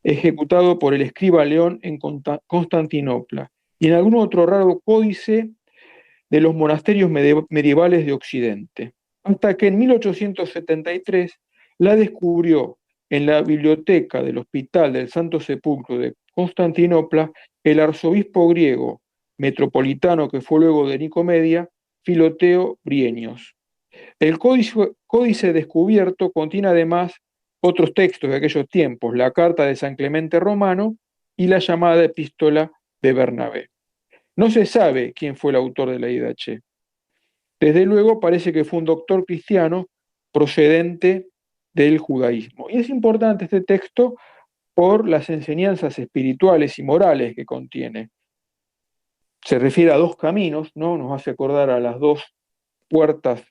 ejecutado por el escriba León en Constantinopla y en algún otro raro códice de los monasterios medievales de Occidente, hasta que en 1873 la descubrió en la biblioteca del Hospital del Santo Sepulcro de Constantinopla el arzobispo griego metropolitano que fue luego de Nicomedia, Filoteo Brienios. El códice descubierto contiene además otros textos de aquellos tiempos, la carta de San Clemente Romano y la llamada epístola de Bernabé. No se sabe quién fue el autor de la Didaché. Desde luego parece que fue un doctor cristiano procedente del judaísmo. Y es importante este texto por las enseñanzas espirituales y morales que contiene. Se refiere a dos caminos, ¿no? Nos hace acordar a las dos puertas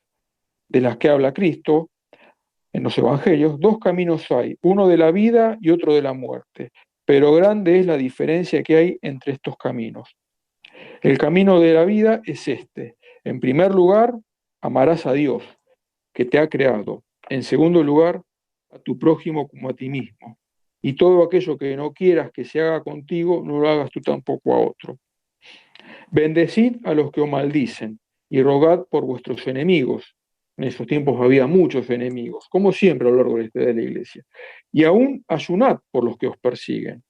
de las que habla Cristo en los evangelios. Dos caminos hay, uno de la vida y otro de la muerte, pero grande es la diferencia que hay entre estos caminos. El camino de la vida es este. En primer lugar, amarás a Dios, que te ha creado. En segundo lugar, a tu prójimo como a ti mismo. Y todo aquello que no quieras que se haga contigo, no lo hagas tú tampoco a otro. Bendecid a los que os maldicen y rogad por vuestros enemigos. En esos tiempos había muchos enemigos, como siempre a lo largo de la historia de la iglesia. Y aún ayunad por los que os persiguen.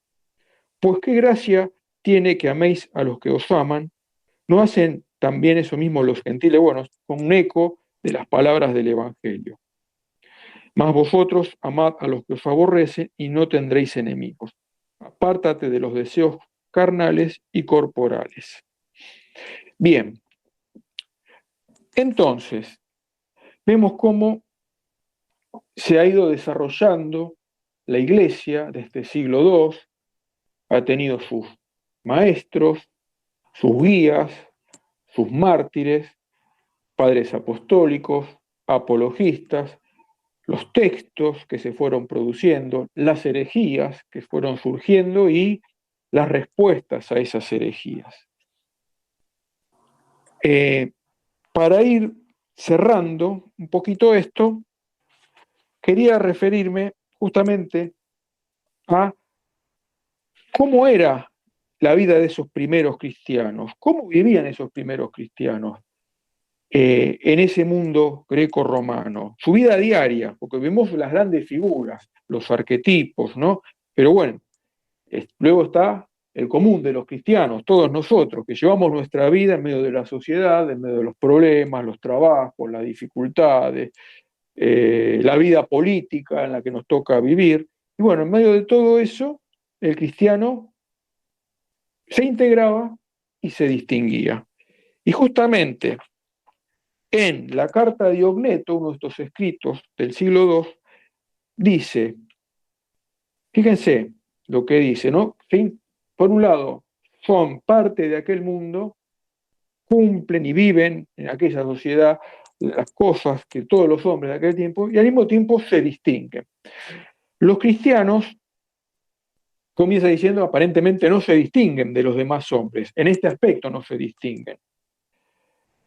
Pues qué gracia tiene que améis a los que os aman. ¿No hacen también eso mismo los gentiles? Bueno, con un eco de las palabras del Evangelio. Mas vosotros amad a los que os aborrecen y no tendréis enemigos. Apártate de los deseos carnales y corporales. Bien, entonces, vemos cómo se ha ido desarrollando la iglesia de este siglo II, ha tenido sus maestros, sus guías, sus mártires, padres apostólicos, apologistas, los textos que se fueron produciendo, las herejías que fueron surgiendo y las respuestas a esas herejías. Para ir cerrando un poquito esto, quería referirme justamente a cómo era la vida de esos primeros cristianos, cómo vivían esos primeros cristianos en ese mundo greco-romano, su vida diaria, porque vemos las grandes figuras, los arquetipos, ¿no? Pero bueno, luego está el común de los cristianos, todos nosotros, que llevamos nuestra vida en medio de la sociedad, en medio de los problemas, los trabajos, las dificultades, la vida política en la que nos toca vivir. Y bueno, en medio de todo eso, el cristiano se integraba y se distinguía. Y justamente en la carta de Diogneto, uno de estos escritos del siglo II, dice, fíjense lo que dice, ¿no? Por un lado, son parte de aquel mundo, cumplen y viven en aquella sociedad las cosas que todos los hombres de aquel tiempo, y al mismo tiempo se distinguen. Los cristianos, comienza diciendo, aparentemente no se distinguen de los demás hombres, en este aspecto no se distinguen.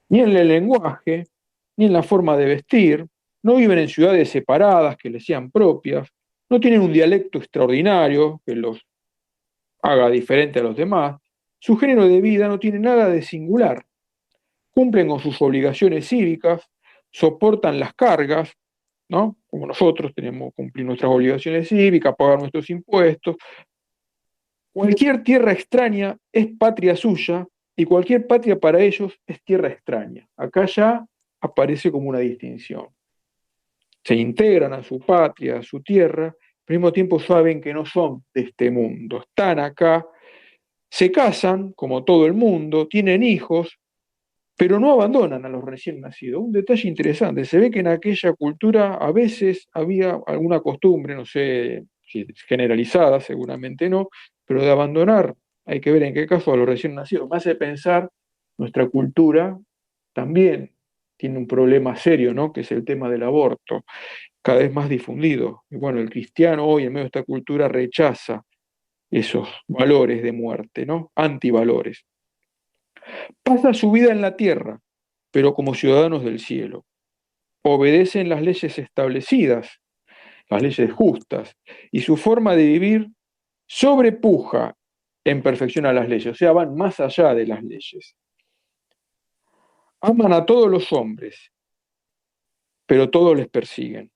Ni en el lenguaje, ni en la forma de vestir, no viven en ciudades separadas que les sean propias, no tienen un dialecto extraordinario que los haga diferente a los demás, su género de vida no tiene nada de singular, cumplen con sus obligaciones cívicas, soportan las cargas, ¿no? Como nosotros tenemos que cumplir nuestras obligaciones cívicas, pagar nuestros impuestos. Cualquier tierra extraña es patria suya y cualquier patria para ellos es tierra extraña. Acá ya aparece como una distinción. Se integran a su patria, a su tierra, pero al mismo tiempo saben que no son de este mundo. Están acá, se casan, como todo el mundo, tienen hijos, pero no abandonan a los recién nacidos. Un detalle interesante, se ve que en aquella cultura a veces había alguna costumbre, no sé si es generalizada, seguramente no, pero de abandonar, hay que ver en qué caso a los recién nacidos. Me hace pensar, nuestra cultura también tiene un problema serio, ¿no? Que es el tema del aborto, cada vez más difundido. Y bueno, el cristiano hoy en medio de esta cultura rechaza esos valores de muerte, ¿no? Antivalores. Pasa su vida en la tierra, pero como ciudadanos del cielo. Obedecen las leyes establecidas, las leyes justas, y su forma de vivir sobrepuja en perfección a las leyes, o sea, van más allá de las leyes. Aman a todos los hombres, pero todos les persiguen.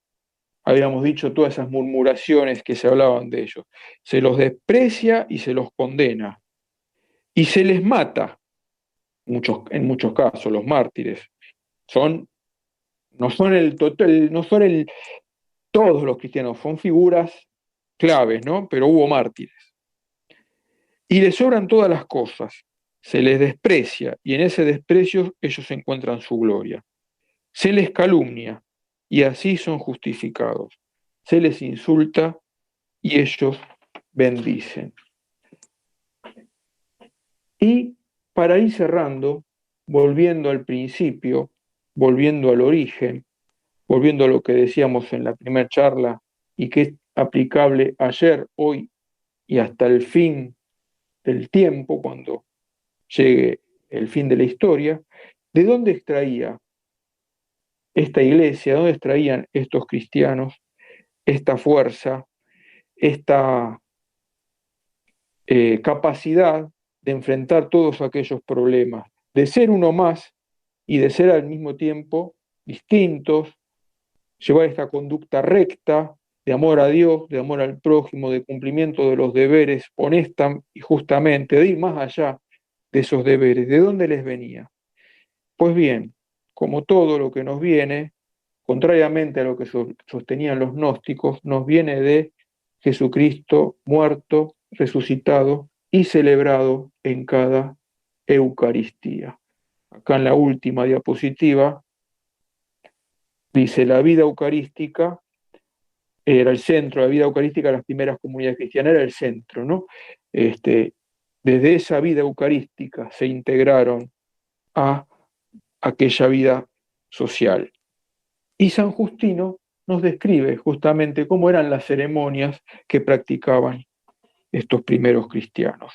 Habíamos dicho todas esas murmuraciones que se hablaban de ellos. Se los desprecia y se los condena. Y se les mata, en muchos casos, los mártires. No son el total, no son todos los cristianos, son figuras claves, ¿no? Pero hubo mártires. Y les sobran todas las cosas, se les desprecia, y en ese desprecio ellos encuentran su gloria. Se les calumnia y así son justificados. Se les insulta y ellos bendicen. Y para ir cerrando, volviendo al principio, volviendo al origen, volviendo a lo que decíamos en la primera charla y que es aplicable ayer, hoy y hasta el fin del tiempo, cuando llegue el fin de la historia, ¿de dónde extraía esta iglesia, de dónde extraían estos cristianos esta fuerza, esta capacidad de enfrentar todos aquellos problemas, de ser uno más y de ser al mismo tiempo distintos, llevar esta conducta recta, de amor a Dios, de amor al prójimo, de cumplimiento de los deberes honesta y justamente, de ir más allá de esos deberes? ¿De dónde les venía? Pues bien, como todo lo que nos viene, contrariamente a lo que sostenían los gnósticos, nos viene de Jesucristo muerto, resucitado y celebrado en cada Eucaristía. Acá en la última diapositiva dice: la vida eucarística era el centro, la vida eucarística de las primeras comunidades cristianas era el centro, ¿no? Desde esa vida eucarística se integraron a aquella vida social. Y San Justino nos describe justamente cómo eran las ceremonias que practicaban estos primeros cristianos.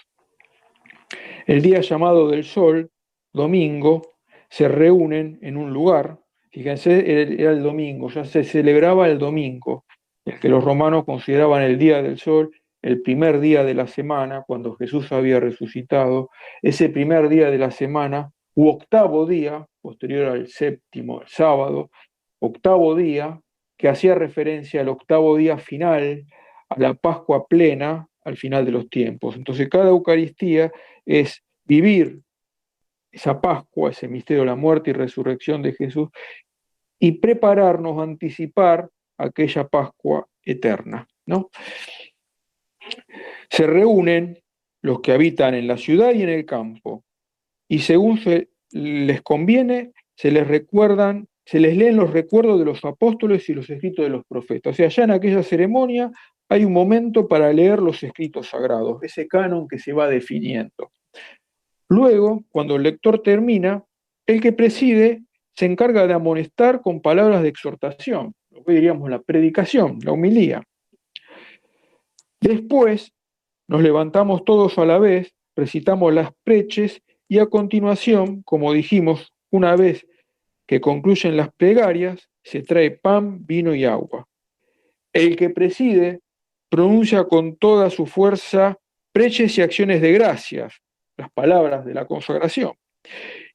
El día llamado del sol, domingo, se reúnen en un lugar. Fíjense, era el domingo, ya se celebraba el domingo, el que los romanos consideraban el día del sol, el primer día de la semana, cuando Jesús había resucitado. Ese primer día de la semana, u octavo día, posterior al séptimo, el sábado, octavo día, que hacía referencia al octavo día final, a la Pascua plena, al final de los tiempos. Entonces, cada Eucaristía es vivir esa Pascua, ese misterio de la muerte y resurrección de Jesús, y prepararnos, anticipar aquella Pascua eterna, ¿no? Se reúnen los que habitan en la ciudad y en el campo, y según les conviene, se les leen los recuerdos de los apóstoles y los escritos de los profetas. O sea, ya en aquella ceremonia hay un momento para leer los escritos sagrados, ese canon que se va definiendo. Luego, cuando el lector termina, el que preside se encarga de amonestar con palabras de exhortación, lo que diríamos la predicación, la homilía. Después nos levantamos todos a la vez, recitamos las preces y a continuación, como dijimos, una vez que concluyen las plegarias, se trae pan, vino y agua. El que preside pronuncia con toda su fuerza preces y acciones de gracias, las palabras de la consagración,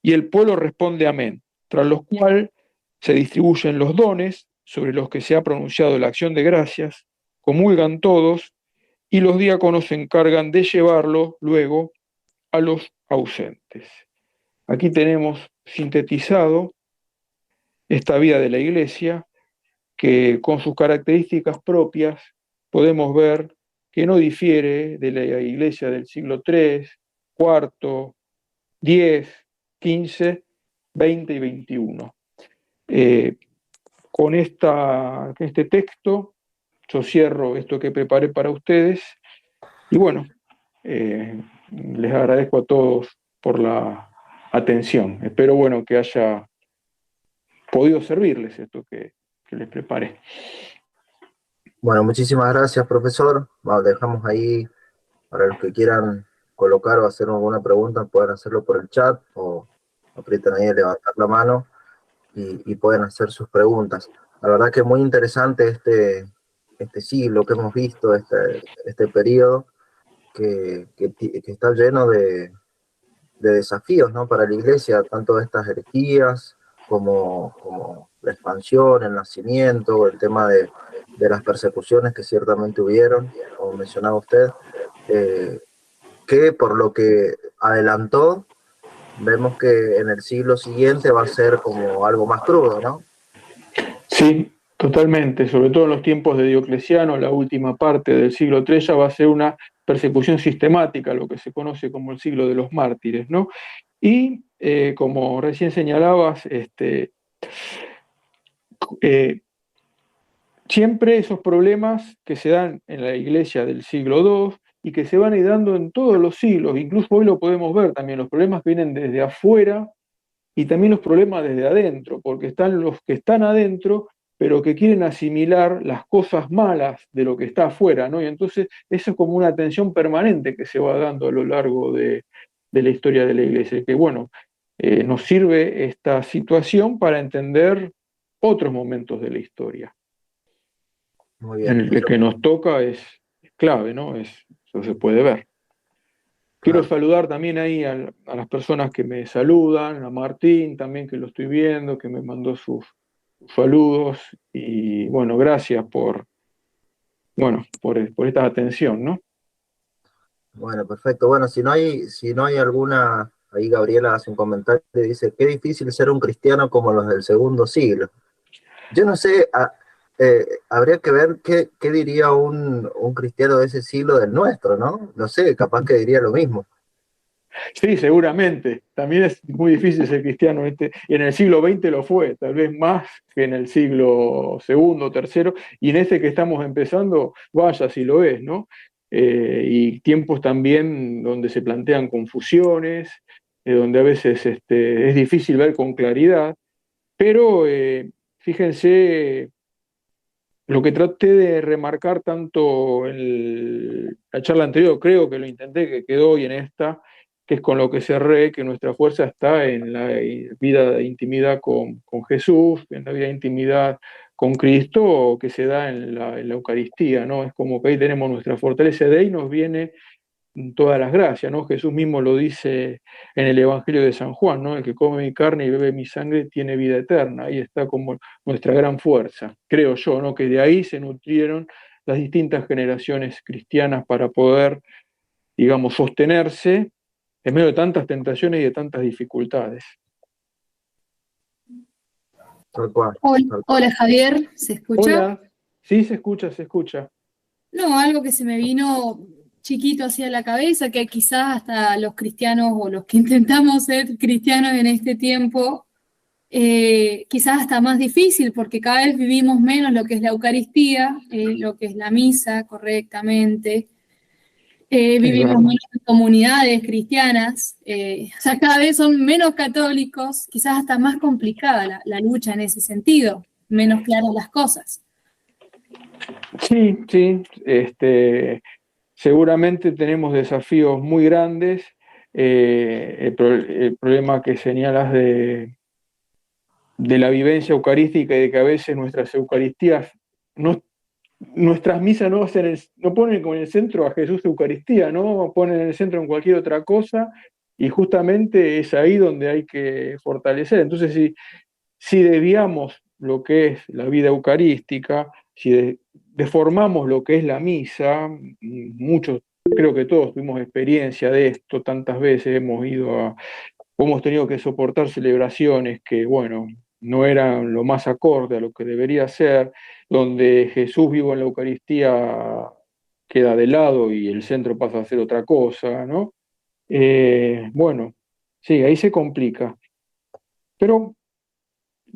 y el pueblo responde amén, tras lo cual se distribuyen los dones sobre los que se ha pronunciado la acción de gracias, comulgan todos y los diáconos se encargan de llevarlo luego a los ausentes. Aquí tenemos sintetizado esta vida de la Iglesia, que con sus características propias podemos ver que no difiere de la Iglesia del siglo III, IV, X, XV, XX y XXI. Con este texto yo cierro esto que preparé para ustedes y bueno, les agradezco a todos por la atención. Espero bueno que haya podido servirles esto que les preparé. Bueno, muchísimas gracias, profesor. Bueno, dejamos ahí para los que quieran colocar o hacer alguna pregunta, pueden hacerlo por el chat o aprietan ahí a levantar la mano y pueden hacer sus preguntas. La verdad que es muy interesante este siglo que hemos visto, este periodo que está lleno de desafíos, ¿no? Para la Iglesia, tanto estas herejías como la expansión, el nacimiento, el tema de las persecuciones que ciertamente hubieron, como mencionaba usted, que por lo que adelantó, vemos que en el siglo siguiente va a ser como algo más crudo, ¿no? Sí, totalmente, sobre todo en los tiempos de Diocleciano, la última parte del siglo III ya va a ser una persecución sistemática, lo que se conoce como el siglo de los mártires, ¿no? Y como recién señalabas, siempre esos problemas que se dan en la iglesia del siglo II y que se van a ir dando en todos los siglos, incluso hoy lo podemos ver también, los problemas que vienen desde afuera y también los problemas desde adentro, porque están los que están adentro, pero que quieren asimilar las cosas malas de lo que está afuera, ¿no? Y entonces eso es como una tensión permanente que se va dando a lo largo de la historia de la iglesia, que bueno, nos sirve esta situación para entender otros momentos de la historia. Muy En bien. el que nos toca es clave, ¿no? Eso se puede ver. Quiero Claro. saludar también ahí a las personas que me saludan, a Martín también que lo estoy viendo, que me mandó sus saludos y bueno, gracias por esta atención, ¿no? Bueno, perfecto. Bueno, si no hay alguna, ahí Gabriela hace un comentario y dice, qué difícil ser un cristiano como los del segundo siglo. Yo no sé, habría que ver qué diría un cristiano de ese siglo del nuestro, ¿no? No sé, capaz que diría lo mismo. Sí, seguramente. También es muy difícil ser cristiano. Y en el siglo XX lo fue, tal vez más que en el siglo segundo, tercero, y en este que estamos empezando, vaya si lo es, ¿no? Y tiempos también donde se plantean confusiones, donde a veces es difícil ver con claridad, pero fíjense lo que traté de remarcar tanto en la charla anterior, creo que lo intenté, que quedó hoy en esta, que es con lo que cerré, que nuestra fuerza está en la vida de intimidad con Jesús, en la vida de intimidad con Cristo, que se da en la Eucaristía, ¿no? Es como que ahí tenemos nuestra fortaleza, de ahí nos viene todas las gracias, ¿no? Jesús mismo lo dice en el Evangelio de San Juan, ¿no? El que come mi carne y bebe mi sangre tiene vida eterna. Ahí está como nuestra gran fuerza, creo yo, ¿no? Que de ahí se nutrieron las distintas generaciones cristianas para poder, digamos, sostenerse en medio de tantas tentaciones y de tantas dificultades. Tal cual, Hola, tal cual. hola, Javier, ¿se escucha? Hola, sí, se escucha, se escucha. No, algo que se me vino chiquito hacia la cabeza, que quizás hasta los cristianos o los que intentamos ser cristianos en este tiempo, quizás hasta más difícil, porque cada vez vivimos menos lo que es la Eucaristía, lo que es la misa correctamente. Es Vivimos verdad. menos en comunidades cristianas, o sea, cada vez son menos católicos, quizás hasta más complicada la lucha en ese sentido, menos claras las cosas. Sí, sí, seguramente tenemos desafíos muy grandes. El problema que señalas de la vivencia eucarística y de que a veces nuestras Eucaristías, no, nuestras misas no ponen como en el centro a Jesús Eucaristía, no ponen en el centro en cualquier otra cosa, y justamente es ahí donde hay que fortalecer. Entonces, si desviamos lo que es la vida eucarística, si deformamos lo que es la misa, muchos, creo que todos tuvimos experiencia de esto, tantas veces hemos tenido que soportar celebraciones que, bueno, no eran lo más acorde a lo que debería ser, donde Jesús vivo en la Eucaristía queda de lado y el centro pasa a ser otra cosa, ¿no? Bueno, sí, ahí se complica. Pero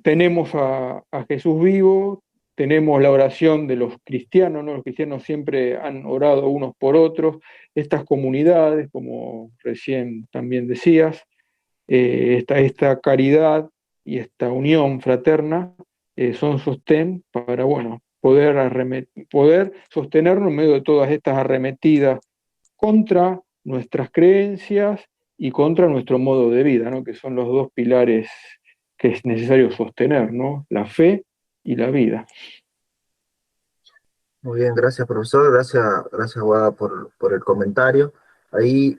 tenemos a Jesús vivo, tenemos la oración de los cristianos, ¿no? Los cristianos siempre han orado unos por otros, estas comunidades, como recién también decías, esta caridad y esta unión fraterna son sostén para, bueno, poder sostenernos en medio de todas estas arremetidas contra nuestras creencias y contra nuestro modo de vida, ¿no? Que son los dos pilares que es necesario sostener, ¿no? La fe y la vida. Muy bien, gracias profesor, gracias Guada por el comentario. Ahí,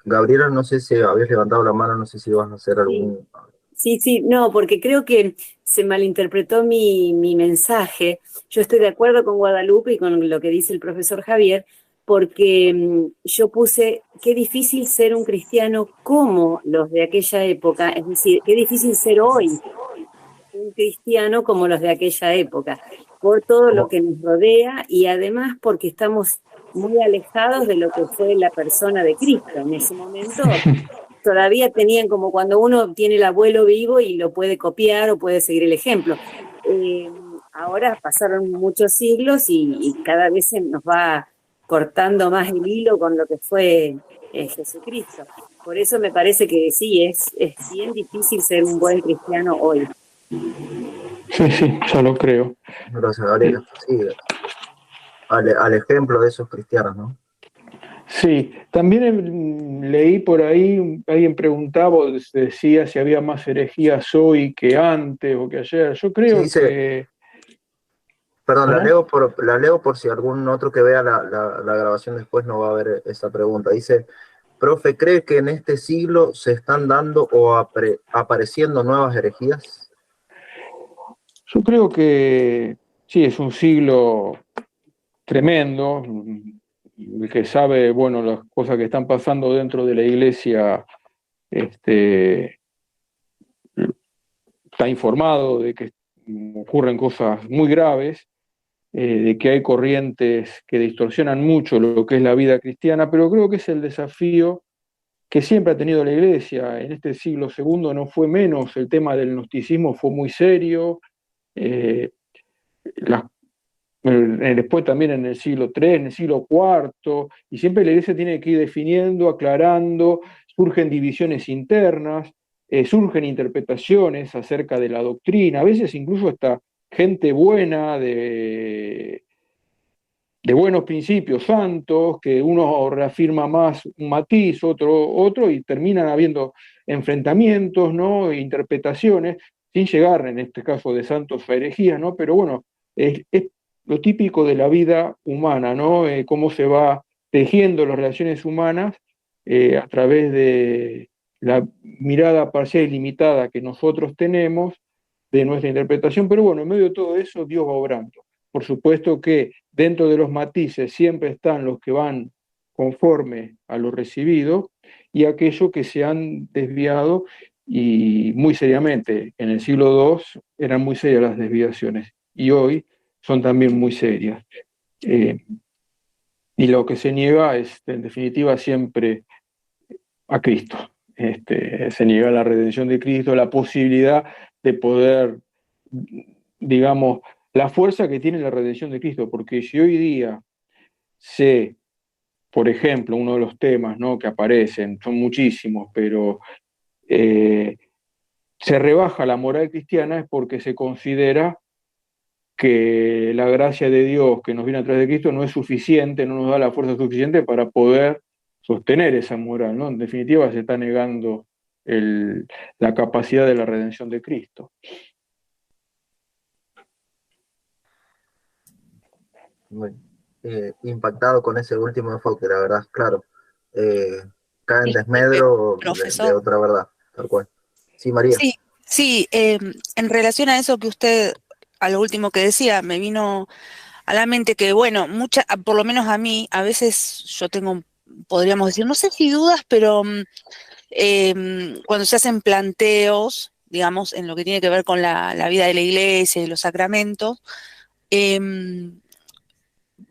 Gabriela, no sé si habías levantado la mano, no sé si vas a hacer Sí, algún... sí, no, porque creo que se malinterpretó mi mensaje. Yo estoy de acuerdo con Guadalupe y con lo que dice el profesor Javier, porque yo puse qué difícil ser un cristiano como los de aquella época, es decir, qué difícil ser hoy un cristiano como los de aquella época, por todo lo ¿Cómo? que nos rodea y además porque estamos muy alejados de lo que fue la persona de Cristo. En ese momento todavía tenían como cuando uno tiene el abuelo vivo y lo puede copiar o puede seguir el ejemplo. ahora pasaron muchos siglos y cada vez se nos va cortando más el hilo con lo que fue Jesucristo. Por eso me parece que sí, es bien difícil ser un buen cristiano hoy. Sí, ya lo creo. Gracias, Gabriela. Sí, al ejemplo de esos cristianos, ¿no? Sí, también leí por ahí, alguien preguntaba o decía si había más herejías hoy que antes o que ayer. Yo Sí, creo dice, que... perdón, ¿Cómo? la leo por si algún otro que vea la grabación después no va a ver esa pregunta. Dice, profe, ¿cree que en este siglo se están dando o apareciendo nuevas herejías? Yo creo que sí, es un siglo tremendo. El que sabe, bueno, las cosas que están pasando dentro de la iglesia, está informado de que ocurren cosas muy graves, de que hay corrientes que distorsionan mucho lo que es la vida cristiana, pero creo que es el desafío que siempre ha tenido la iglesia. En este siglo segundo no fue menos, el tema del gnosticismo fue muy serio, eh, las después también en el siglo III, en el siglo IV, y siempre la iglesia tiene que ir definiendo, aclarando, surgen divisiones internas, surgen interpretaciones acerca de la doctrina, a veces incluso hasta gente buena, de buenos principios santos, que uno reafirma más un matiz, otro, y terminan habiendo enfrentamientos, ¿no? E interpretaciones, sin llegar en este caso de santos a herejías, ¿no? Pero bueno, es lo típico de la vida humana, ¿no? Cómo se va tejiendo las relaciones humanas a través de la mirada parcial y limitada que nosotros tenemos de nuestra interpretación, pero bueno, en medio de todo eso Dios va obrando. Por supuesto que dentro de los matices siempre están los que van conforme a lo recibido y aquellos que se han desviado, y muy seriamente. En el siglo II eran muy serias las desviaciones y hoy son también muy serias. Y lo que se niega es, en definitiva, siempre a Cristo. Se niega la redención de Cristo, la posibilidad de poder, digamos, la fuerza que tiene la redención de Cristo, porque si hoy día se, por ejemplo, uno de los temas, ¿no?, que aparecen, son muchísimos, pero se rebaja la moral cristiana, es porque se considera que la gracia de Dios que nos viene a través de Cristo no es suficiente, no nos da la fuerza suficiente para poder sostener esa moral, ¿no? En definitiva, se está negando la capacidad de la redención de Cristo. Muy impactado con ese último enfoque, la verdad, claro. Cae en desmedro de Profesor. otra verdad, tal cual. Sí, María. Sí, en relación a eso que usted, a lo último que decía, me vino a la mente que, bueno, por lo menos a mí, a veces yo tengo, podríamos decir, no sé si dudas, pero cuando se hacen planteos, digamos, en lo que tiene que ver con la vida de la iglesia y los sacramentos,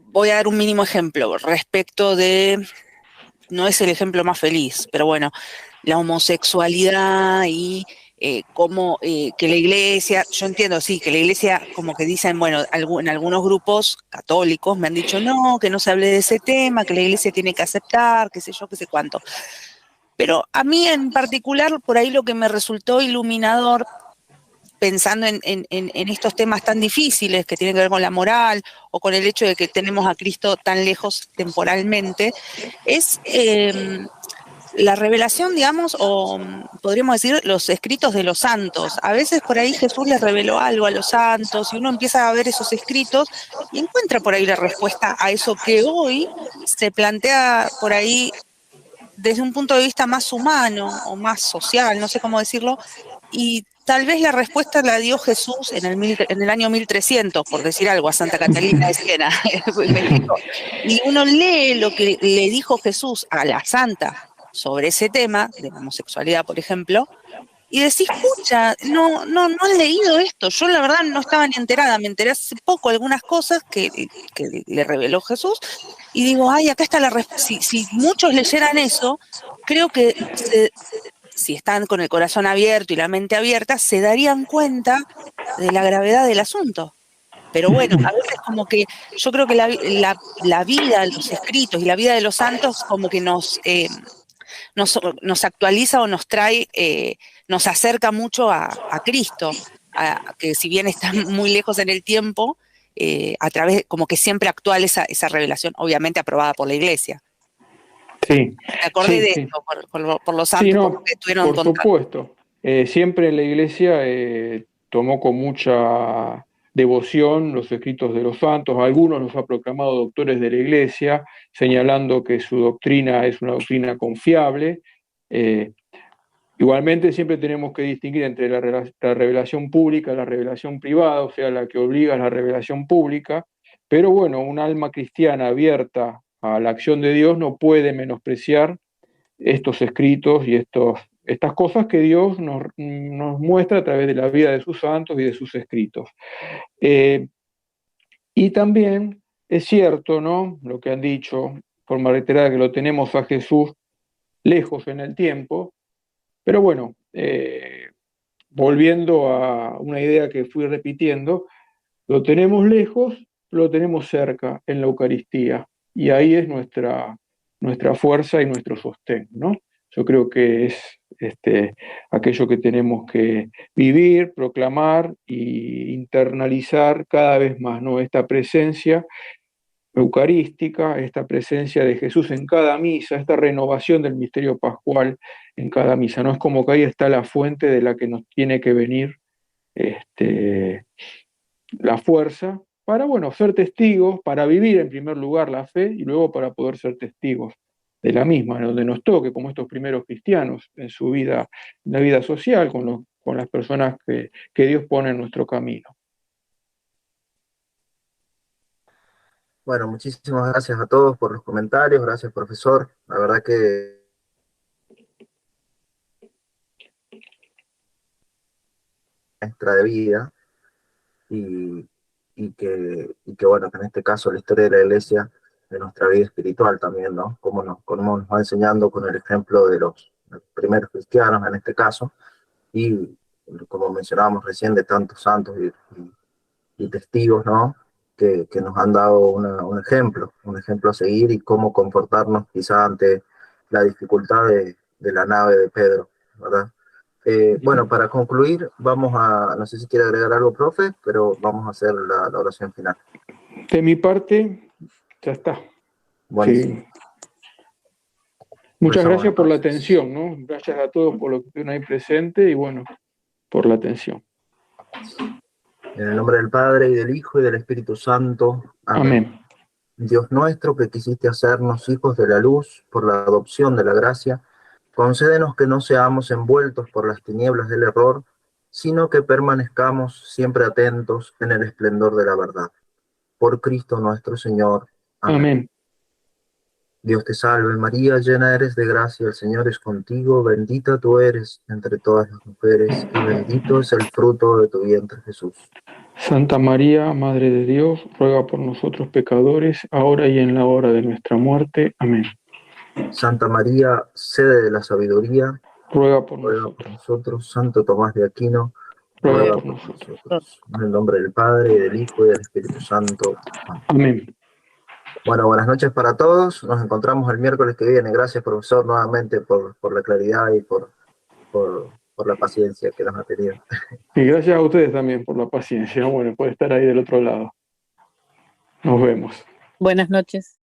voy a dar un mínimo ejemplo respecto de, no es el ejemplo más feliz, pero bueno, la homosexualidad y cómo que la iglesia, yo entiendo, sí, que la iglesia, como que dicen, bueno, en algunos grupos católicos me han dicho, no, que no se hable de ese tema, que la iglesia tiene que aceptar, qué sé yo, qué sé cuánto. Pero a mí en particular, por ahí lo que me resultó iluminador, pensando en estos temas tan difíciles que tienen que ver con la moral o con el hecho de que tenemos a Cristo tan lejos temporalmente, es la revelación, digamos, o podríamos decir los escritos de los santos. A veces por ahí Jesús les reveló algo a los santos y uno empieza a ver esos escritos y encuentra por ahí la respuesta a eso que hoy se plantea por ahí desde un punto de vista más humano o más social, no sé cómo decirlo, y tal vez la respuesta la dio Jesús en el año 1300, por decir algo, a Santa Catalina de Siena. Y uno lee lo que le dijo Jesús a la santa sobre ese tema, de la homosexualidad, por ejemplo, y decís, pucha, no han leído esto. Yo la verdad no estaba ni enterada, me enteré hace poco algunas cosas que le reveló Jesús, y digo, ay, acá está la respuesta. Si muchos leyeran eso, creo que si están con el corazón abierto y la mente abierta, se darían cuenta de la gravedad del asunto. Pero bueno, a veces como que yo creo que la vida, los escritos y la vida de los santos como que nos actualiza o nos trae, nos acerca mucho a Cristo, que si bien está muy lejos en el tiempo, a través, como que siempre actual esa revelación, obviamente aprobada por la Iglesia. Sí. Me acordé de esto, por los santos, Sí, no, porque estuvieron por supuesto. Siempre la Iglesia tomó con mucha devoción los escritos de los santos, algunos los ha proclamado doctores de la Iglesia, señalando que su doctrina es una doctrina confiable. Igualmente siempre tenemos que distinguir entre la revelación pública y la revelación privada, o sea, la que obliga a la revelación pública, pero bueno, un alma cristiana abierta a la acción de Dios no puede menospreciar estos escritos y estas cosas que Dios nos muestra a través de la vida de sus santos y de sus escritos. Y también es cierto, ¿no?, lo que han dicho, de forma reiterada, que lo tenemos a Jesús lejos en el tiempo, pero bueno, volviendo a una idea que fui repitiendo, lo tenemos lejos, lo tenemos cerca en la Eucaristía, y ahí es nuestra fuerza y nuestro sostén, ¿no? Yo creo que es aquello que tenemos que vivir, proclamar e internalizar cada vez más, ¿no? Esta presencia eucarística, esta presencia de Jesús en cada misa, esta renovación del misterio pascual en cada misa, ¿no? Es como que ahí está la fuente de la que nos tiene que venir la fuerza para, bueno, ser testigos, para vivir en primer lugar la fe y luego para poder ser testigos de la misma, en donde nos toque, como estos primeros cristianos en su vida, en la vida social, con las personas que Dios pone en nuestro camino. Bueno, muchísimas gracias a todos por los comentarios, gracias profesor, la verdad que maestra de vida y que bueno, que en este caso la historia de la Iglesia, de nuestra vida espiritual también, ¿no? Cómo nos va enseñando con el ejemplo de los primeros cristianos en este caso, y como mencionábamos recién, de tantos santos y testigos, ¿no? Que nos han dado un ejemplo a seguir y cómo comportarnos quizá ante la dificultad de la nave de Pedro, ¿verdad? Bueno, para concluir, no sé si quiere agregar algo, profe, pero vamos a hacer la oración final. De mi parte, ya está. Buenísimo. Sí. Muchas gracias por la atención, ¿no? Gracias a todos por lo que estuvieron ahí presente y bueno, por la atención. En el nombre del Padre, y del Hijo, y del Espíritu Santo. Amén. Amén. Dios nuestro, que quisiste hacernos hijos de la luz por la adopción de la gracia, concédenos que no seamos envueltos por las tinieblas del error, sino que permanezcamos siempre atentos en el esplendor de la verdad. Por Cristo nuestro Señor. Amén. Amén. Dios te salve María, llena eres de gracia, el Señor es contigo, bendita tú eres entre todas las mujeres, y bendito es el fruto de tu vientre Jesús. Santa María, Madre de Dios, ruega por nosotros pecadores, ahora y en la hora de nuestra muerte. Amén. Santa María, sede de la sabiduría, ruega por nosotros. Santo Tomás de Aquino, ruega por nosotros. En el nombre del Padre, y del Hijo, y del Espíritu Santo. Amén. Bueno, buenas noches para todos. Nos encontramos el miércoles que viene. Gracias, profesor, nuevamente por la claridad y por la paciencia que nos ha tenido. Y gracias a ustedes también por la paciencia. Bueno, por estar ahí del otro lado. Nos vemos. Buenas noches.